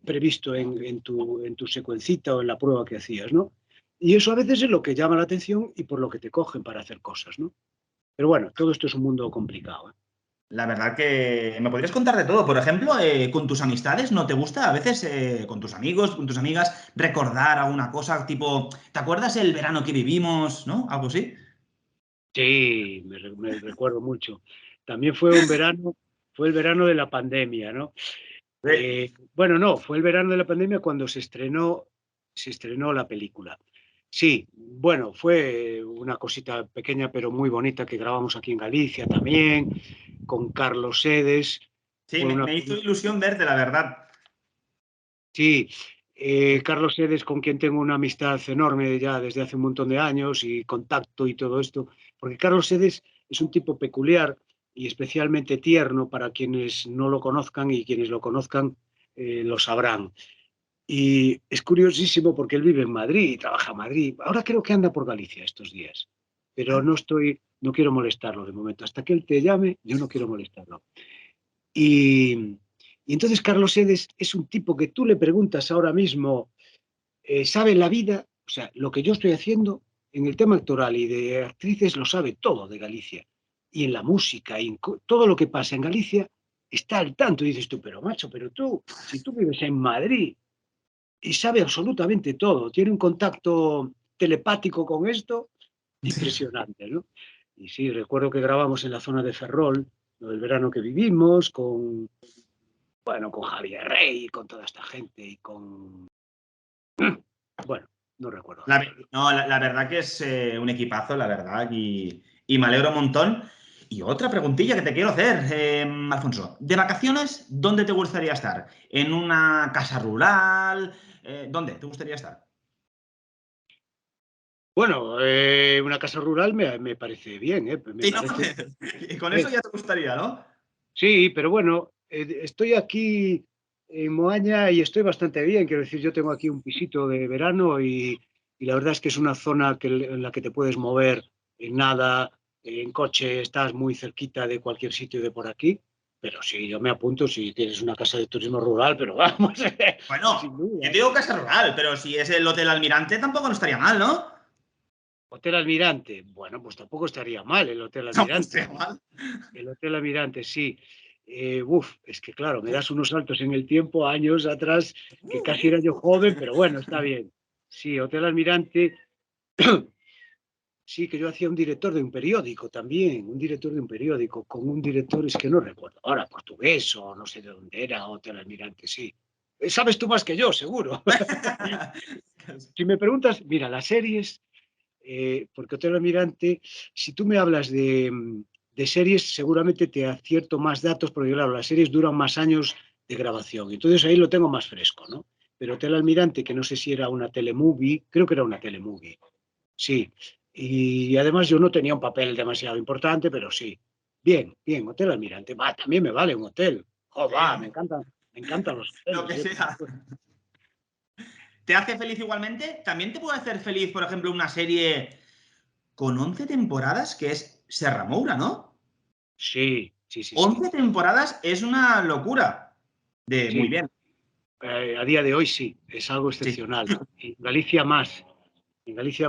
previsto en tu secuencita o en la prueba que hacías, ¿no? Y eso a veces es lo que llama la atención y por lo que te cogen para hacer cosas, ¿no? Pero bueno, todo esto es un mundo complicado, ¿eh? La verdad que me podrías contar de todo. Por ejemplo, con tus amistades, ¿no te gusta a veces con tus amigos, con tus amigas, recordar alguna cosa tipo, ¿te acuerdas el verano que vivimos? ¿No? Algo así. Sí, me recuerdo mucho. También fue el verano de la pandemia, ¿no? Bueno, no, fue el verano de la pandemia cuando se estrenó la película. Sí, bueno, fue una cosita pequeña pero muy bonita que grabamos aquí en Galicia también, con Carlos Sedes. Sí, Fue una me hizo película. ilusión verte, la verdad. Sí, Carlos Sedes, con quien tengo una amistad enorme ya desde hace un montón de años y contacto y todo esto, porque Carlos Sedes es un tipo peculiar y especialmente tierno para quienes no lo conozcan, y quienes lo conozcan lo sabrán. Y es curiosísimo porque él vive en Madrid y trabaja en Madrid. Ahora creo que anda por Galicia estos días, pero no quiero molestarlo de momento. Hasta que él te llame, yo no quiero molestarlo. Y, y entonces Carlos Sedes es un tipo que tú le preguntas ahora mismo, sabe la vida, o sea, lo que yo estoy haciendo en el tema actoral y de actrices lo sabe todo de Galicia. Y en la música, y en todo lo que pasa en Galicia, está al tanto. Y dices tú, pero macho, pero tú, si tú vives en Madrid y sabe absolutamente todo, tiene un contacto telepático con esto impresionante, ¿no? Y sí, recuerdo que grabamos en la zona de Ferrol, lo del verano que vivimos, bueno, con Javier Rey, con toda esta gente y con... Bueno, no recuerdo a otro. No, la verdad que es un equipazo, la verdad, y me alegro un montón. Y otra preguntilla que te quiero hacer, Alfonso. ¿De vacaciones, dónde te gustaría estar? ¿En una casa rural? ¿Dónde te gustaría estar? Bueno, una casa rural me parece bien, ¿eh? Me Sí, ¿no? parece... Y con eso eh, ya te gustaría, ¿no? sí, pero bueno, estoy aquí en Moaña y estoy bastante bien. Quiero decir, yo tengo aquí un pisito de verano y la verdad es que es una zona en la que te puedes mover en nada, en coche, estás muy cerquita de cualquier sitio de por aquí. Pero sí, yo me apunto si tienes una casa de turismo rural, pero vamos, sin Bueno, yo duda. te digo casa rural, pero si es el Hotel Almirante tampoco no estaría mal, ¿no? Hotel Almirante, bueno, pues tampoco estaría mal el Hotel Tampoco Almirante. estaría mal. El Hotel Almirante, sí. Es que claro, me das unos saltos en el tiempo, años atrás, que casi era yo joven, pero bueno, está bien. Sí, Hotel Almirante, sí, que yo hacía un director de un periódico también, un director de un periódico, con un director, es que no recuerdo, ahora portugués o no sé de dónde era, Hotel Almirante, sí. Sabes tú más que yo, seguro. Si me preguntas, mira, las series, porque Hotel Almirante, si tú me hablas de series, seguramente te acierto más datos, porque claro, las series duran más años de grabación, entonces ahí lo tengo más fresco, ¿no? Pero Hotel Almirante, que no sé si era una telemovie, creo que era una telemovie, sí. Y además yo no tenía un papel demasiado importante, pero sí. Bien, bien, Hotel Almirante. Va, también me vale un hotel. Oh, Sí, va, ¿no? me encantan los Lo hoteles, que sea. ¿Te hace feliz igualmente? También te puede hacer feliz, por ejemplo, una serie con 11 temporadas que es Serra Moura, ¿no? Sí, sí, sí, sí. 11 temporadas es una locura. Muy Sí, bien. a día de hoy sí, es algo Sí. excepcional. En Galicia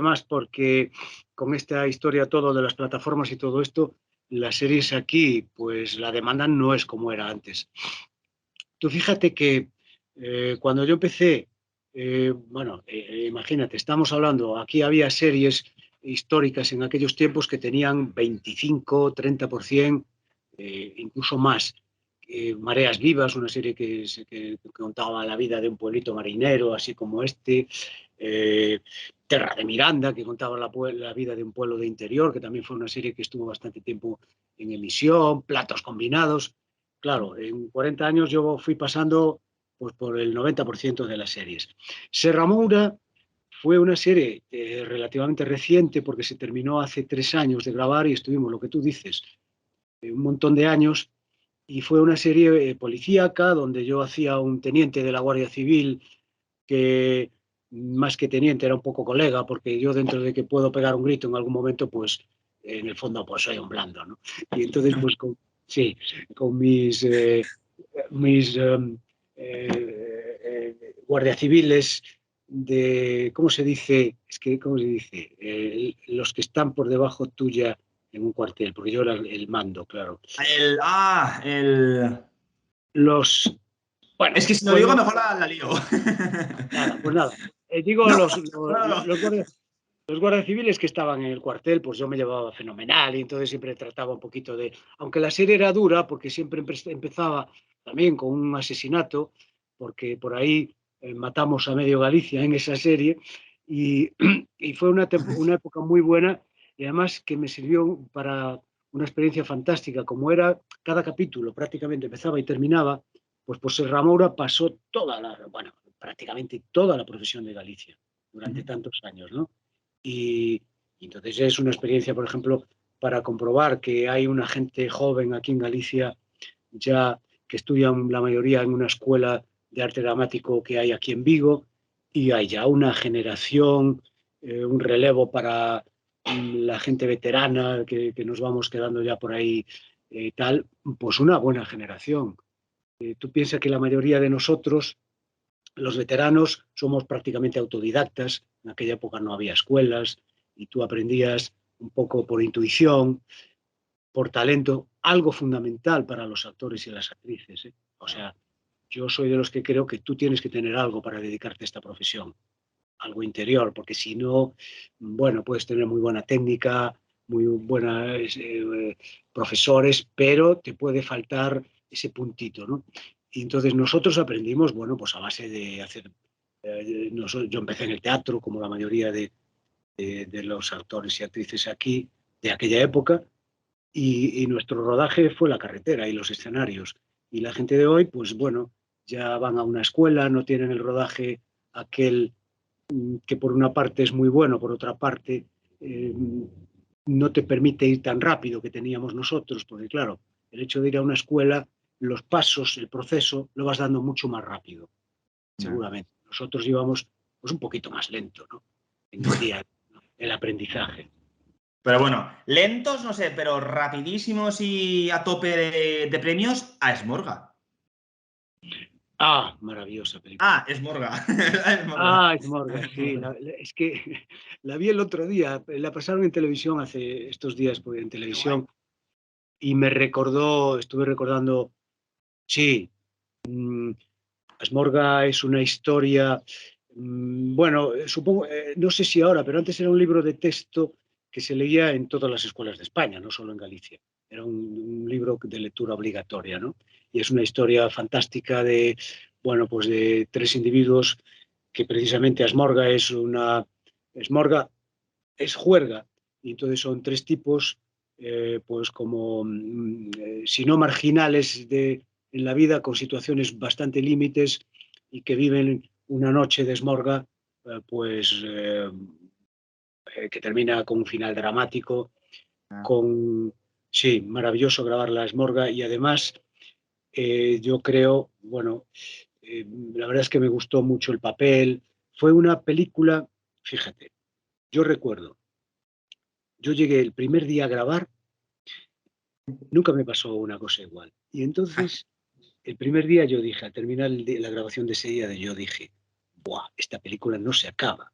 más porque con esta historia todo de las plataformas y todo esto, las series aquí, pues la demanda no es como era antes. Tú fíjate que cuando yo empecé, bueno, imagínate, estamos hablando, aquí había series históricas en aquellos tiempos que tenían 25, 30%, incluso más. Mareas Vivas, una serie que contaba la vida de un pueblito marinero, así como este. eh, Terra de Miranda, que contaba la vida de un pueblo de interior, que también fue una serie que estuvo bastante tiempo en emisión. Platos Combinados. Claro, en 40 años yo fui pasando pues, por el 90% de las series. Serra Moura fue una serie relativamente reciente porque se terminó hace 3 años de grabar y estuvimos, lo que tú dices, un montón de años. Y fue una serie policíaca donde yo hacía un teniente de la Guardia Civil que más que teniente, era un poco colega, porque yo dentro de que puedo pegar un grito en algún momento, pues en el fondo pues soy un blando, ¿no? Y entonces pues sí, con mis guardias civiles de, ¿cómo se dice? Es que, ¿cómo se dice? Los que están por debajo tuya en un cuartel, porque yo era el mando, claro. El... Los, bueno, Es que si lo pues digo mejor la lío. nada, pues nada. Digo, No, no, no. los guardias civiles que estaban en el cuartel, pues yo me llevaba fenomenal y entonces siempre trataba un poquito de... Aunque la serie era dura, porque siempre empezaba también con un asesinato, porque por ahí matamos a medio Galicia en esa serie, y, y fue una época muy buena y además que me sirvió para una experiencia fantástica, como era cada capítulo, prácticamente empezaba y terminaba, pues por Serramoura pasó toda la, bueno, prácticamente toda la profesión de Galicia durante tantos años, ¿no? Y, y entonces es una experiencia, por ejemplo, para comprobar que hay una gente joven aquí en Galicia ya que estudian la mayoría en una escuela de arte dramático que hay aquí en Vigo y hay ya una generación, un relevo para la gente veterana que nos vamos quedando ya por ahí tal, pues una buena generación. Tú piensas que la mayoría de nosotros los veteranos somos prácticamente autodidactas, en aquella época no había escuelas y tú aprendías un poco por intuición, por talento, algo fundamental para los actores y las actrices. ¿Eh? O sea, yo soy de los que creo que tú tienes que tener algo para dedicarte a esta profesión, algo interior, porque si no, bueno, puedes tener muy buena técnica, muy buenos profesores, pero te puede faltar ese puntito, ¿no? Y entonces nosotros aprendimos, bueno, pues a base de hacer, yo empecé en el teatro, como la mayoría de los actores y actrices aquí, de aquella época, y nuestro rodaje fue la carretera y los escenarios. Y la gente de hoy, pues bueno, ya van a una escuela, no tienen el rodaje aquel que por una parte es muy bueno, por otra parte eh, no te permite ir tan rápido que teníamos nosotros, porque claro, el hecho de ir a una escuela, los pasos, el proceso, lo vas dando mucho más rápido, seguramente. Nosotros íbamos pues un poquito más lento, ¿no? En el día, ¿no? El aprendizaje. Pero bueno, lentos, no sé, pero rapidísimos y a tope de premios a Esmorga. Ah, maravillosa película. Ah, Esmorga. Esmorga. Ah, Morgan, sí, es que la vi el otro día, la pasaron en televisión hace estos días, pues, en Qué guay. televisión, y me recordó, estuve recordando, sí, Asmorga es una historia, bueno, supongo, no sé si ahora, pero antes era un libro de texto que se leía en todas las escuelas de España, no solo en Galicia. Era un libro de lectura obligatoria, ¿no? Y es una historia fantástica de, bueno, pues de tres individuos que precisamente Asmorga es juerga, y entonces son tres tipos, pues como, si no marginales en la vida, con situaciones bastante límites y que viven una noche de Esmorga, pues que termina con un final dramático, con, sí, maravilloso grabar la Esmorga y además yo creo, bueno, la verdad es que me gustó mucho el papel. Fue una película, fíjate, yo recuerdo, yo llegué el primer día a grabar, nunca me pasó una cosa igual. Y entonces, el primer día yo dije, al terminar la grabación de ese día, yo dije, ¡buah! Esta película no se acaba.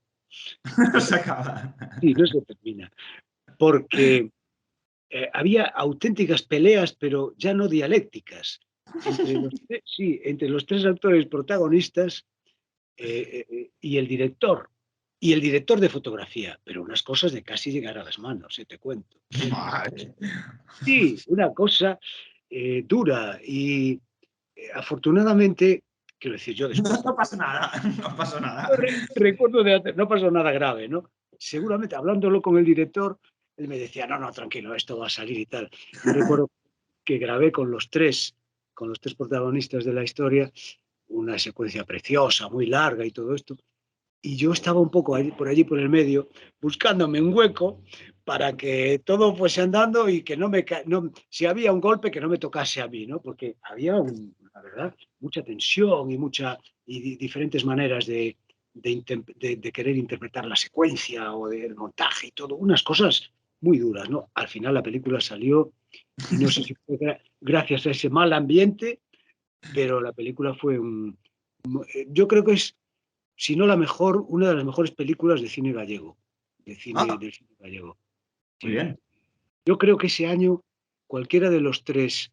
No se acaba. Sí, no se termina. Porque había auténticas peleas, pero ya no dialécticas, sí, entre los tres actores protagonistas y el director. Y el director de fotografía, pero unas cosas de casi llegar a las manos, te cuento. Madre. Sí, una cosa dura y afortunadamente, quiero decir, yo No, después no tampoco pasa nada. No pasó nada. recuerdo de hacer, no pasó nada grave, ¿no? Seguramente hablándolo con el director, él me decía, no, no, tranquilo, esto va a salir y tal. Yo recuerdo que grabé con los tres protagonistas de la historia, una secuencia preciosa, muy larga y todo esto, y yo estaba un poco por allí por el medio, buscándome un hueco para que todo fuese andando y que no me, no, si había un golpe que no me tocase a mí, ¿no? Porque había, la verdad, mucha tensión y diferentes maneras de querer interpretar la secuencia o del montaje y todo, unas cosas muy duras, ¿no? Al final la película salió y no sé si fue gracias a ese mal ambiente, pero la película fue yo creo que es, si no la mejor, una de las mejores películas de cine gallego, Ah, del cine gallego. muy Sí. bien. Yo creo que ese año cualquiera de los tres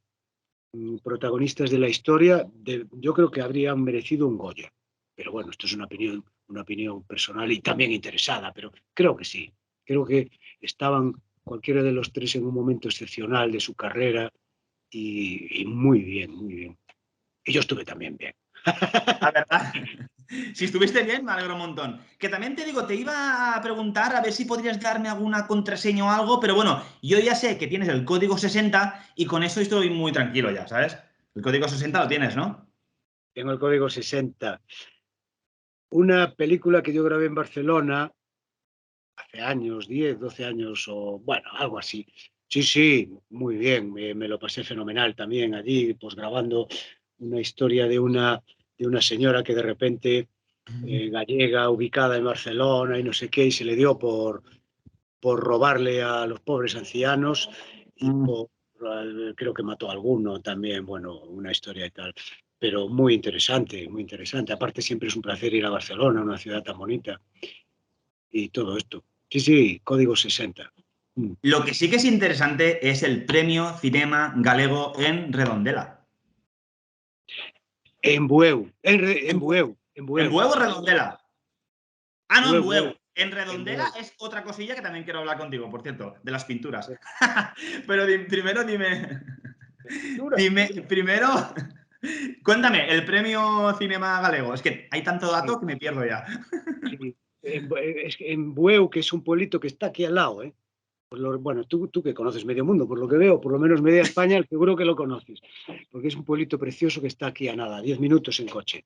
protagonistas de la historia, yo creo que habrían merecido un Goya. Pero bueno, esto es una opinión personal y también interesada, pero creo que sí. Creo que estaban cualquiera de los tres en un momento excepcional de su carrera y muy bien, muy bien. Y yo estuve también bien. La verdad. Si estuviste bien, me alegro un montón. Que también te digo, te iba a preguntar a ver si podrías darme alguna contraseña o algo, pero bueno, yo ya sé que tienes el código 60 y con eso estoy muy tranquilo ya, ¿sabes? El código 60 lo tienes, ¿no? Tengo el código 60. Una película que yo grabé en Barcelona hace años, 10, 12 años o bueno, algo así. Sí, sí, muy bien, me lo pasé fenomenal también allí, pues grabando una historia de una señora que de repente gallega, ubicada en Barcelona y no sé qué, y se le dio por robarle a los pobres ancianos y Mm. creo que mató a alguno también, bueno, una historia y tal. Pero muy interesante, muy interesante. Aparte siempre es un placer ir a Barcelona, una ciudad tan bonita y todo esto. Sí, sí, código 60. Mm. Lo que sí que es interesante es el premio Cinema Galego en Redondela. En Bueu, ¿En, En en Bueu, Bueu o Redondela? Ah, no, en Bueu, Bueu. En en Redondela Bueu. es otra cosilla que también quiero hablar contigo, por cierto, de las pinturas. Pero primero dime. La pintura. Dime, primero, cuéntame, el premio Cinema Galego. Es que hay tanto Sí, dato que me pierdo ya. sí. En Bueu, que es un pueblito que está aquí al lado, ¿eh? Bueno, tú que conoces medio mundo, por lo que veo, por lo menos media España, seguro que lo conoces, porque es un pueblito precioso que está aquí a nada, 10 minutos en coche.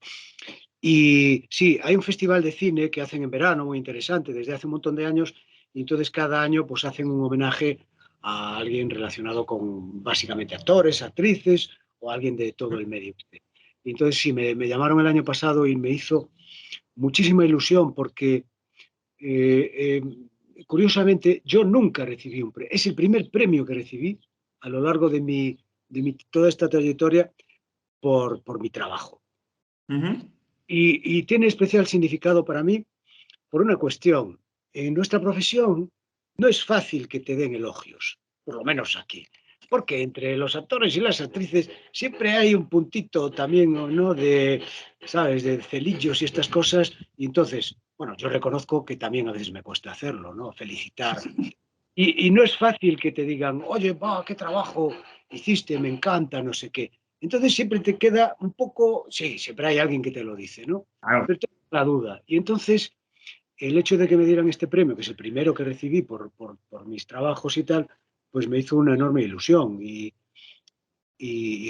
Y sí, hay un festival de cine que hacen en verano, muy interesante, desde hace un montón de años, y entonces cada año pues hacen un homenaje a alguien relacionado con básicamente actores, actrices o alguien de todo el medio. Y entonces sí, me llamaron el año pasado y me hizo muchísima ilusión porque curiosamente yo nunca recibí un premio. Es el primer premio que recibí a lo largo toda esta trayectoria por mi trabajo. Ujú. Y tiene especial significado para mí por una cuestión. En nuestra profesión no es fácil que te den elogios, por lo menos aquí. Porque entre los actores y las actrices siempre hay un puntito también, ¿no? De, ¿sabes? De celillos y estas cosas. Y entonces, bueno, yo reconozco que también a veces me cuesta hacerlo, ¿no? Felicitar. Y no es fácil que te digan, oye, va, qué trabajo hiciste, me encanta, no sé qué. Entonces siempre te queda un poco, sí, siempre hay alguien que te lo dice, ¿no? Claro. Pero te queda la duda. Y entonces el hecho de que me dieran este premio, que es el primero que recibí por mis trabajos y tal, pues me hizo una enorme ilusión y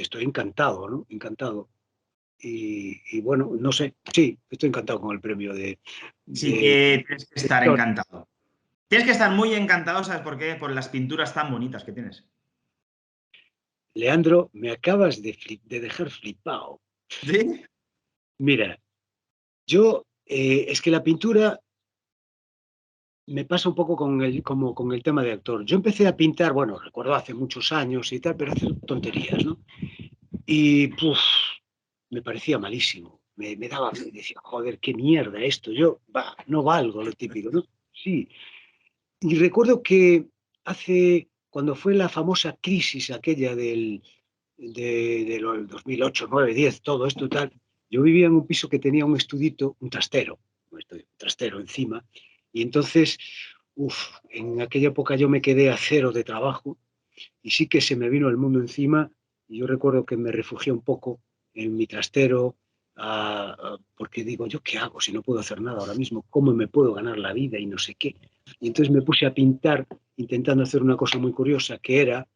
estoy encantado, ¿no? Encantado. Y bueno, no sé, sí, estoy encantado con el premio Sí de que tienes que estar historia. encantado. Tienes que estar muy encantado, ¿sabes por qué? Por las pinturas tan bonitas que tienes. Leandro, me acabas de dejar flipado. ¿Sí? Mira, es que la pintura me pasa un poco como con el tema de actor. Yo empecé a pintar, bueno, recuerdo hace muchos años y tal, pero hacer tonterías, ¿no? Y puf, me parecía malísimo. Me decía, joder, qué mierda esto. Yo, va, no valgo lo típico, ¿no? Sí. Y recuerdo que cuando fue la famosa crisis aquella de lo del 2008, 9, 10, todo esto y tal, yo vivía en un piso que tenía un estudito, un trastero encima, y entonces, en aquella época yo me quedé a cero de trabajo y sí que se me vino el mundo encima y yo recuerdo que me refugié un poco en mi trastero porque digo, ¿yo qué hago si no puedo hacer nada ahora mismo? ¿Cómo me puedo ganar la vida y no sé qué? Y entonces me puse a pintar intentando hacer una cosa muy curiosa que era,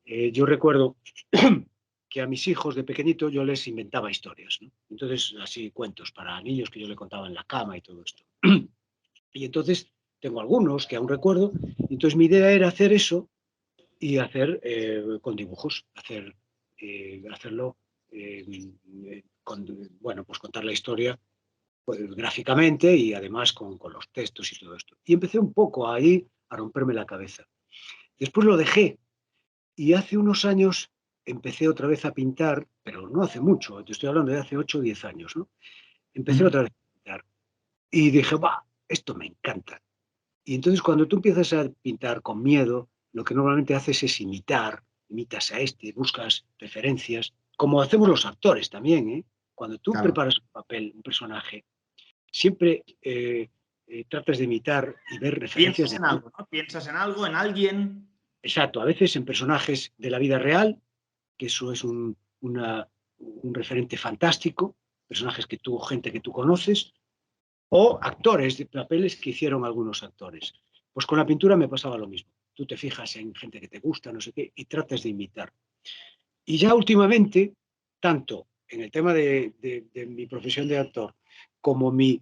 yo recuerdo que a mis hijos de pequeñito yo les inventaba historias, ¿no? Entonces, así cuentos para niños que yo le contaba en la cama y todo esto. Y entonces tengo algunos que aún recuerdo, y entonces mi idea era hacer eso y hacer con dibujos, hacerlo, bueno, pues contar la historia pues, gráficamente y además con los textos y todo esto. Y empecé un poco ahí a romperme la cabeza. Después lo dejé y hace unos años empecé otra vez a pintar, pero no hace mucho, te estoy hablando de hace 8 o 10 años, ¿no? Empecé Ujú. otra vez a pintar y dije, va, esto me encanta. Y entonces cuando tú empiezas a pintar con miedo, lo que normalmente haces es imitar, imitas a este, buscas referencias, como hacemos los actores también, ¿eh? Cuando tú Claro. preparas un papel, un personaje, siempre tratas de imitar y ver referencias Piensas de en ti. algo, ¿no? Piensas en algo, en alguien. Exacto, a veces en personajes de la vida real, que eso es un referente fantástico, personajes que tú, gente que tú conoces, o actores de papeles que hicieron algunos actores. Pues con la pintura me pasaba lo mismo. Tú te fijas en gente que te gusta, no sé qué, y tratas de imitar. Y ya últimamente, tanto en el tema de mi profesión de actor, como mi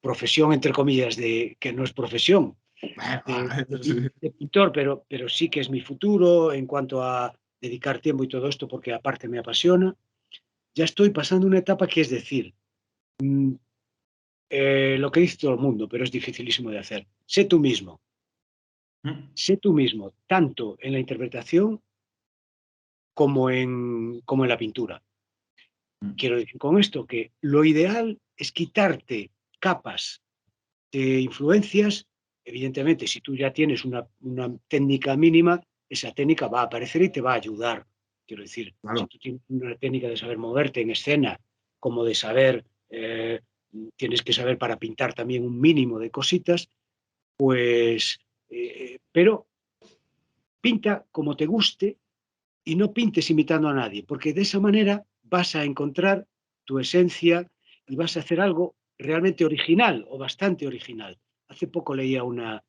profesión, entre comillas, que no es profesión, Bueno, de pintor, pero sí que es mi futuro en cuanto a dedicar tiempo y todo esto, porque aparte me apasiona, ya estoy pasando una etapa que es decir, lo que dice todo el mundo, pero es dificilísimo de hacer. Sé tú mismo, tanto en la interpretación como en la pintura. Quiero decir con esto que lo ideal es quitarte capas de influencias. Evidentemente, si tú ya tienes una técnica mínima, esa técnica va a aparecer y te va a ayudar. Quiero decir, si claro. tú tienes una técnica de saber moverte en escena, como de saber, tienes que saber para pintar también un mínimo de cositas, pues, pero pinta como te guste y no pintes imitando a nadie, porque de esa manera vas a encontrar tu esencia y vas a hacer algo realmente original o bastante original. Hace poco leía una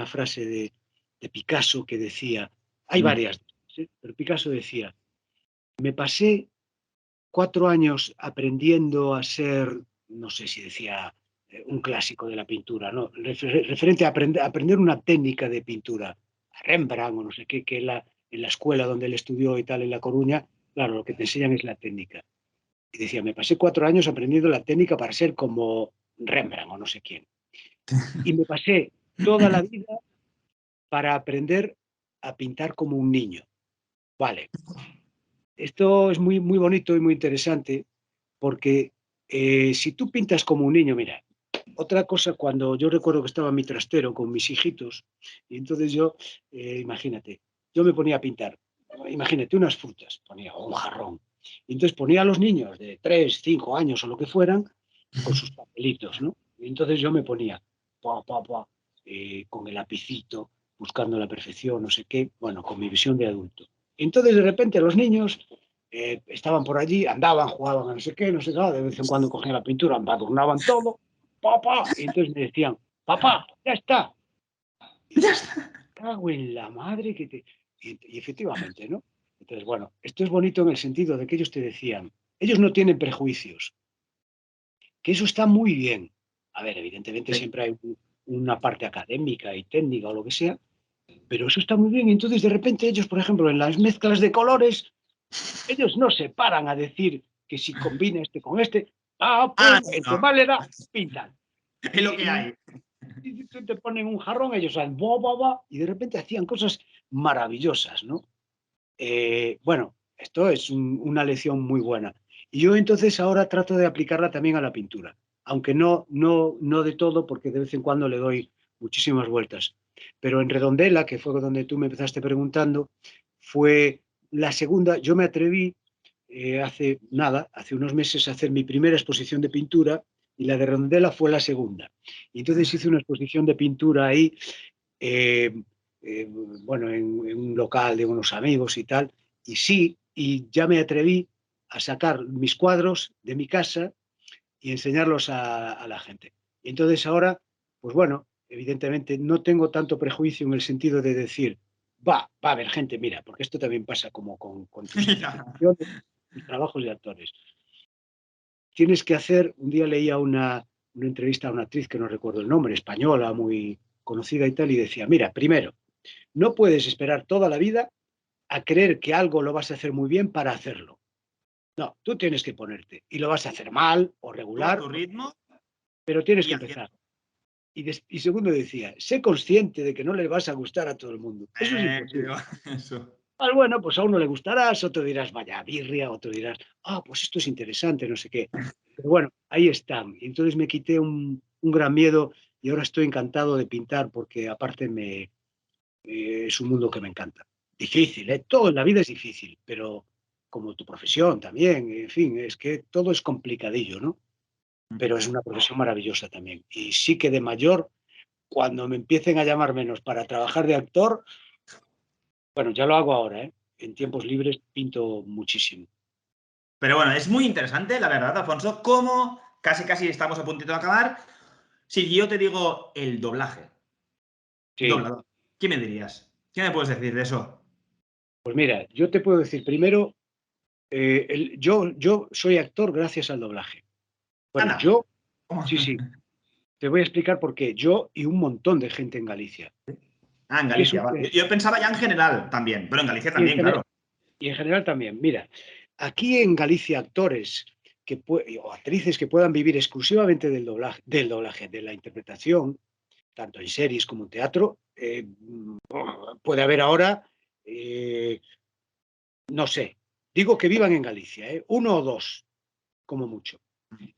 frase de Picasso que decía, hay varias, ¿sí? Pero Picasso decía, me pasé 4 años aprendiendo a ser, no sé si decía un clásico de la pintura, ¿no? Referente a aprender una técnica de pintura, a Rembrandt o no sé qué, que en la escuela donde él estudió y tal, en La Coruña, claro, lo que te enseñan es la técnica. Y decía, me pasé 4 años aprendiendo la técnica para ser como Rembrandt o no sé quién. Y me pasé toda la vida para aprender a pintar como un niño. Vale, esto es muy, muy bonito y muy interesante porque si tú pintas como un niño, mira, otra cosa, cuando yo recuerdo que estaba en mi trastero con mis hijitos, y entonces yo, imagínate, yo me ponía a pintar, imagínate, unas frutas, ponía un jarrón, y entonces ponía a los niños de 3 5 años o lo que fueran, con sus papelitos, ¿no? Y entonces yo me ponía, pua, pua, pua, con el lapicito, buscando la perfección, no sé qué, bueno, con mi visión de adulto. Entonces de repente los niños estaban por allí, andaban, jugaban a no sé qué, no sé qué, de vez en cuando cogían la pintura, embadurnaban todo, papá, y entonces me decían, papá, ya está. Y Ya digo, está. cago en la madre que te... Y efectivamente, ¿no? Entonces, bueno, esto es bonito en el sentido de que ellos te decían, ellos no tienen prejuicios, que eso está muy bien. A ver, evidentemente Sí. siempre hay una parte académica y técnica o lo que sea, pero eso está muy bien. Y entonces, de repente, ellos, por ejemplo, en las mezclas de colores, ellos no se paran a decir que si combina este con este, Ah, pum, el que no. más le da, pintan. Es lo que Y, hay. y si tú te ponen un jarrón, ellos saben, bo, bo, bo, y de repente hacían cosas maravillosas, ¿no? Bueno, esto es una lección muy buena. Y yo entonces ahora trato de aplicarla también a la pintura, aunque no de todo, porque de vez en cuando le doy muchísimas vueltas. Pero en Redondela, que fue donde tú me empezaste preguntando, fue la segunda, yo me atreví hace nada, hace unos meses, a hacer mi primera exposición de pintura y la de Redondela fue la segunda. Y entonces hice una exposición de pintura ahí eh, bueno, en un local de unos amigos y tal, y sí, y ya me atreví a sacar mis cuadros de mi casa y enseñarlos a la gente. Y entonces ahora, pues bueno, evidentemente no tengo tanto prejuicio en el sentido de decir, va a haber gente, mira, porque esto también pasa como con tus Ya. interpretaciones, tus trabajos de actores. Tienes que hacer, un día leía una entrevista a una actriz que no recuerdo el nombre, española, muy conocida y tal, y decía, mira, primero, no puedes esperar toda la vida a creer que algo lo vas a hacer muy bien para hacerlo. No, tú tienes que ponerte y lo vas a hacer mal o Tú a regular. tu ritmo. pero tienes Y que haciendo. empezar. Y segundo decía, sé consciente de que no le vas a gustar a todo el mundo. Eso es imposible. Digo, eso. Bueno, pues a uno le gustarás, otro dirás, vaya birria, otro dirás, pues esto es interesante, no sé qué. Pero bueno, ahí están. Y entonces me quité un gran miedo y ahora estoy encantado de pintar porque aparte es un mundo que me encanta. Difícil, ¿eh? Todo en la vida es difícil, pero como tu profesión también, en fin, es que todo es complicadillo, ¿no? Pero es una profesión maravillosa también. Y sí que de mayor, cuando me empiecen a llamar menos para trabajar de actor, bueno, ya lo hago ahora, ¿eh? En tiempos libres pinto muchísimo. Pero bueno, es muy interesante, la verdad, Alfonso, cómo casi estamos a puntito de acabar. Si yo te digo el doblaje, Sí, doblador, ¿qué me dirías? ¿Qué me puedes decir de eso? pues mira, yo te puedo decir primero, yo soy actor gracias al doblaje. Bueno, Anda. sí, sí, te voy a explicar por qué. Yo y un montón de gente en Galicia. Ah, en Y, es Galicia, va. Yo pensaba ya en general también, pero en Galicia y en también, claro. y en general también. Mira, aquí en Galicia actores o actrices que puedan vivir exclusivamente del doblaje, de la interpretación, tanto en series como en teatro, puede haber ahora, eh, no sé, digo que vivan en Galicia, uno o dos, como mucho.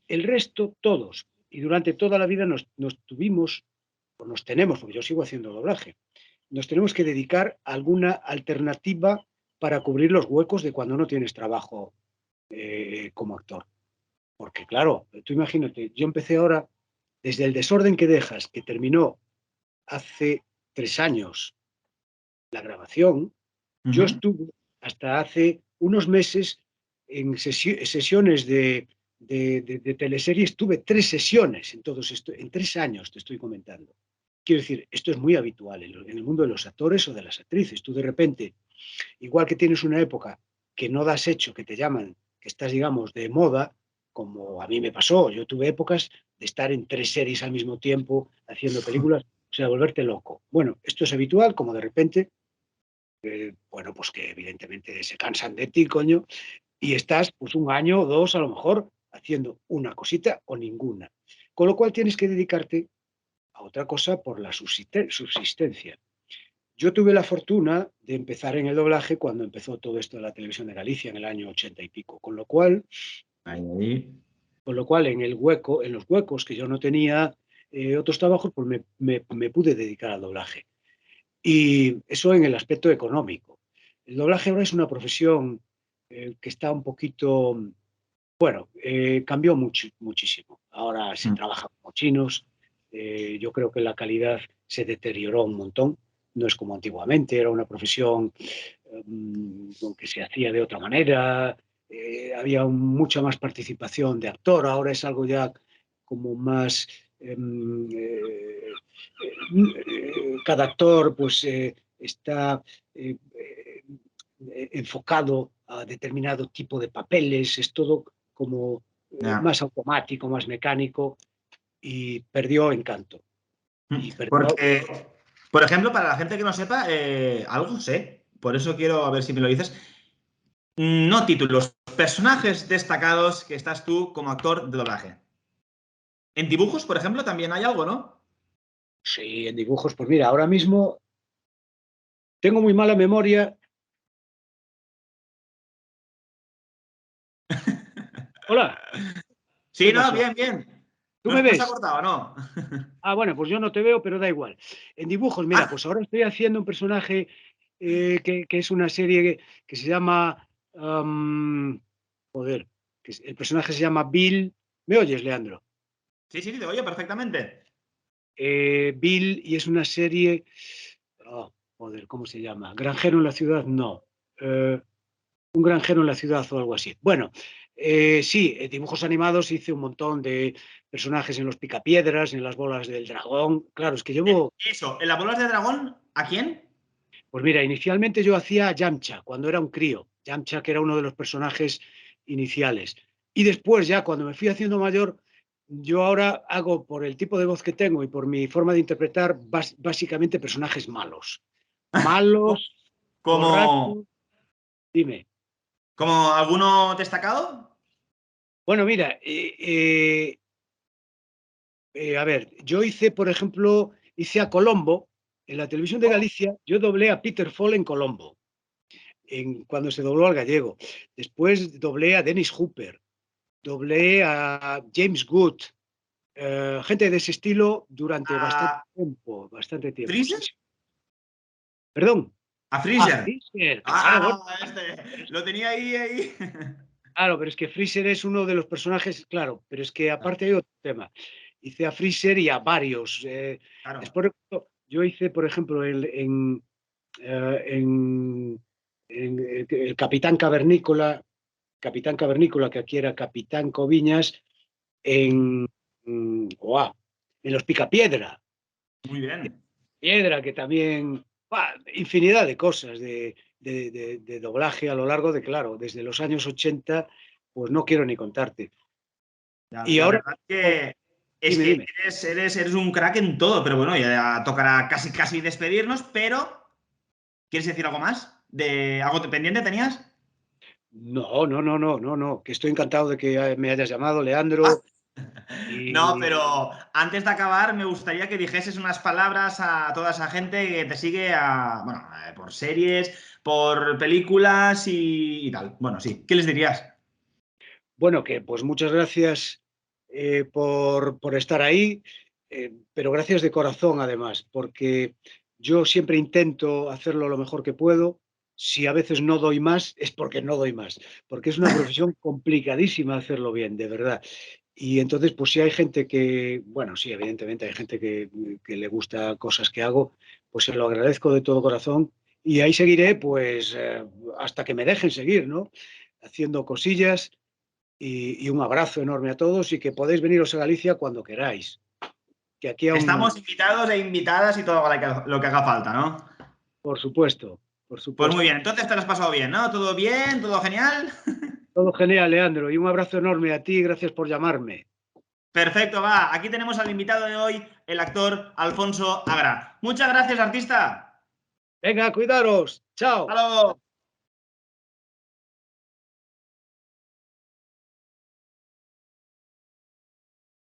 El resto, todos. Y durante toda la vida nos tuvimos, o nos tenemos, porque yo sigo haciendo doblaje, nos tenemos que dedicar a alguna alternativa para cubrir los huecos de cuando no tienes trabajo como actor. Porque claro, tú imagínate, yo empecé ahora desde El desorden que dejas, que terminó hace 3 años la grabación, yo Ujú. estuve hasta hace unos meses en sesiones de teleserie, estuve 3 sesiones en 3 años, te estoy comentando. Quiero decir, esto es muy habitual en el mundo de los actores o de las actrices. Tú de repente, igual que tienes una época que no das hecho, que te llaman, que estás, digamos, de moda, como a mí me pasó. Yo tuve épocas de estar en 3 series al mismo tiempo, haciendo películas, o sea, volverte loco. Bueno, esto es habitual, como de repente, bueno, pues que evidentemente se cansan de ti, coño, y estás pues un año o dos a lo mejor haciendo una cosita o ninguna. Con lo cual tienes que dedicarte a otra cosa por la subsistencia. Yo tuve la fortuna de empezar en el doblaje cuando empezó todo esto de la televisión de Galicia en el año 80 y pico, Ahí. con lo cual en los huecos que yo no tenía otros trabajos, pues me pude dedicar al doblaje. Y eso en el aspecto económico. El doblaje ahora es una profesión que está un poquito, bueno, cambió muchísimo. Ahora se Mm. trabaja como chinos. Yo creo que la calidad se deterioró un montón. No es como antiguamente, era una profesión que se hacía de otra manera. Había mucha más participación de actor. Ahora es algo ya como más cada actor pues está enfocado a determinado tipo de papeles, es todo como Ya. más automático, más mecánico y perdió encanto. Y perdió, Porque, por ejemplo, para la gente que no sepa, algo sé, por eso quiero a ver si me lo dices. No títulos, personajes destacados que estás tú como actor de doblaje. En dibujos, por ejemplo, también hay algo, ¿no? sí, en dibujos, pues mira, ahora mismo tengo muy mala memoria. Hola, ¿qué Sí, no, pasó? bien, bien. ¿Tú me No se ha ves? cortado, ¿no? Bueno, pues yo no te veo, pero da igual. En dibujos, mira, Ah, pues ahora estoy haciendo un personaje que es una serie que se llama, joder, el personaje se llama Bill. ¿Me oyes, Leandro? sí, sí, te oye perfectamente. Bill, y es una serie, joder, ¿cómo se llama? Granjero en la ciudad, no. Eh, un granjero en la ciudad o algo así. Bueno, sí, dibujos animados hice un montón de personajes en los picapiedras, en las bolas del dragón. Claro, es que llevo. Eso, ¿en las bolas de dragón? ¿A quién? Pues mira, inicialmente yo hacía a Yamcha cuando era un crío, Yamcha que era uno de los personajes iniciales. Y después ya cuando me fui haciendo mayor, yo ahora hago por el tipo de voz que tengo y por mi forma de interpretar básicamente personajes malos. Malos, ¿Como, borrachos, dime. como alguno destacado? Bueno, mira, A ver, yo hice, por ejemplo, hice a Colombo, en la televisión de Oh, Galicia, yo doblé a Peter Fall en Colombo, cuando se dobló al gallego. Después doblé a Dennis Hooper, doblé a James Good, gente de ese estilo durante bastante ¿a tiempo, bastante tiempo. Sí, Freezer? sí. Perdón. ¿A Ah, Freezer? Freezer, claro, bueno. Ah, lo tenía ahí. Claro, pero es que Freezer es uno de los personajes, claro, pero es que Claro, aparte hay otro tema. Hice a Freezer y a varios. claro. Después yo hice, por ejemplo, el Capitán Cavernícola, que aquí era Capitán Coviñas, en, ¡guau! En Los Picapiedra. Muy bien. Piedra, que también, infinidad de cosas de doblaje a lo largo de, claro, desde los años 80, pues no quiero ni contarte. Ya, Y la ahora, verdad es dime, que dime. eres un crack en todo, pero bueno, ya tocará casi despedirnos, pero ¿quieres decir algo más? ¿De algo pendiente tenías? No, no, no, no, no, no, que estoy encantado de que me hayas llamado, Leandro, No, y pero antes de acabar me gustaría que dijeses unas palabras a toda esa gente que te sigue bueno, por series, por películas y tal. Bueno, sí. ¿Qué les dirías? bueno, que pues muchas gracias por estar ahí, pero gracias de corazón además, porque yo siempre intento hacerlo lo mejor que puedo. Si a veces no doy más, es porque no doy más, porque es una profesión complicadísima hacerlo bien, de verdad. Y entonces, pues si hay gente que, bueno, sí, evidentemente hay gente que le gusta cosas que hago, pues se lo agradezco de todo corazón y ahí seguiré, pues hasta que me dejen seguir, ¿no? Haciendo cosillas y un abrazo enorme a todos y que podéis veniros a Galicia cuando queráis, que aquí Estamos aún, invitados e invitadas y todo lo que haga falta, ¿no? por Pues muy bien, supuesto. entonces te lo has pasado bien, ¿no? ¿Todo bien? ¿Todo genial? Todo genial, Leandro, y un abrazo enorme a ti, gracias por llamarme. Perfecto, va. Aquí tenemos al invitado de hoy, el actor Alfonso Agra. Muchas gracias, artista. Venga, cuidaros, chao. Hasta luego.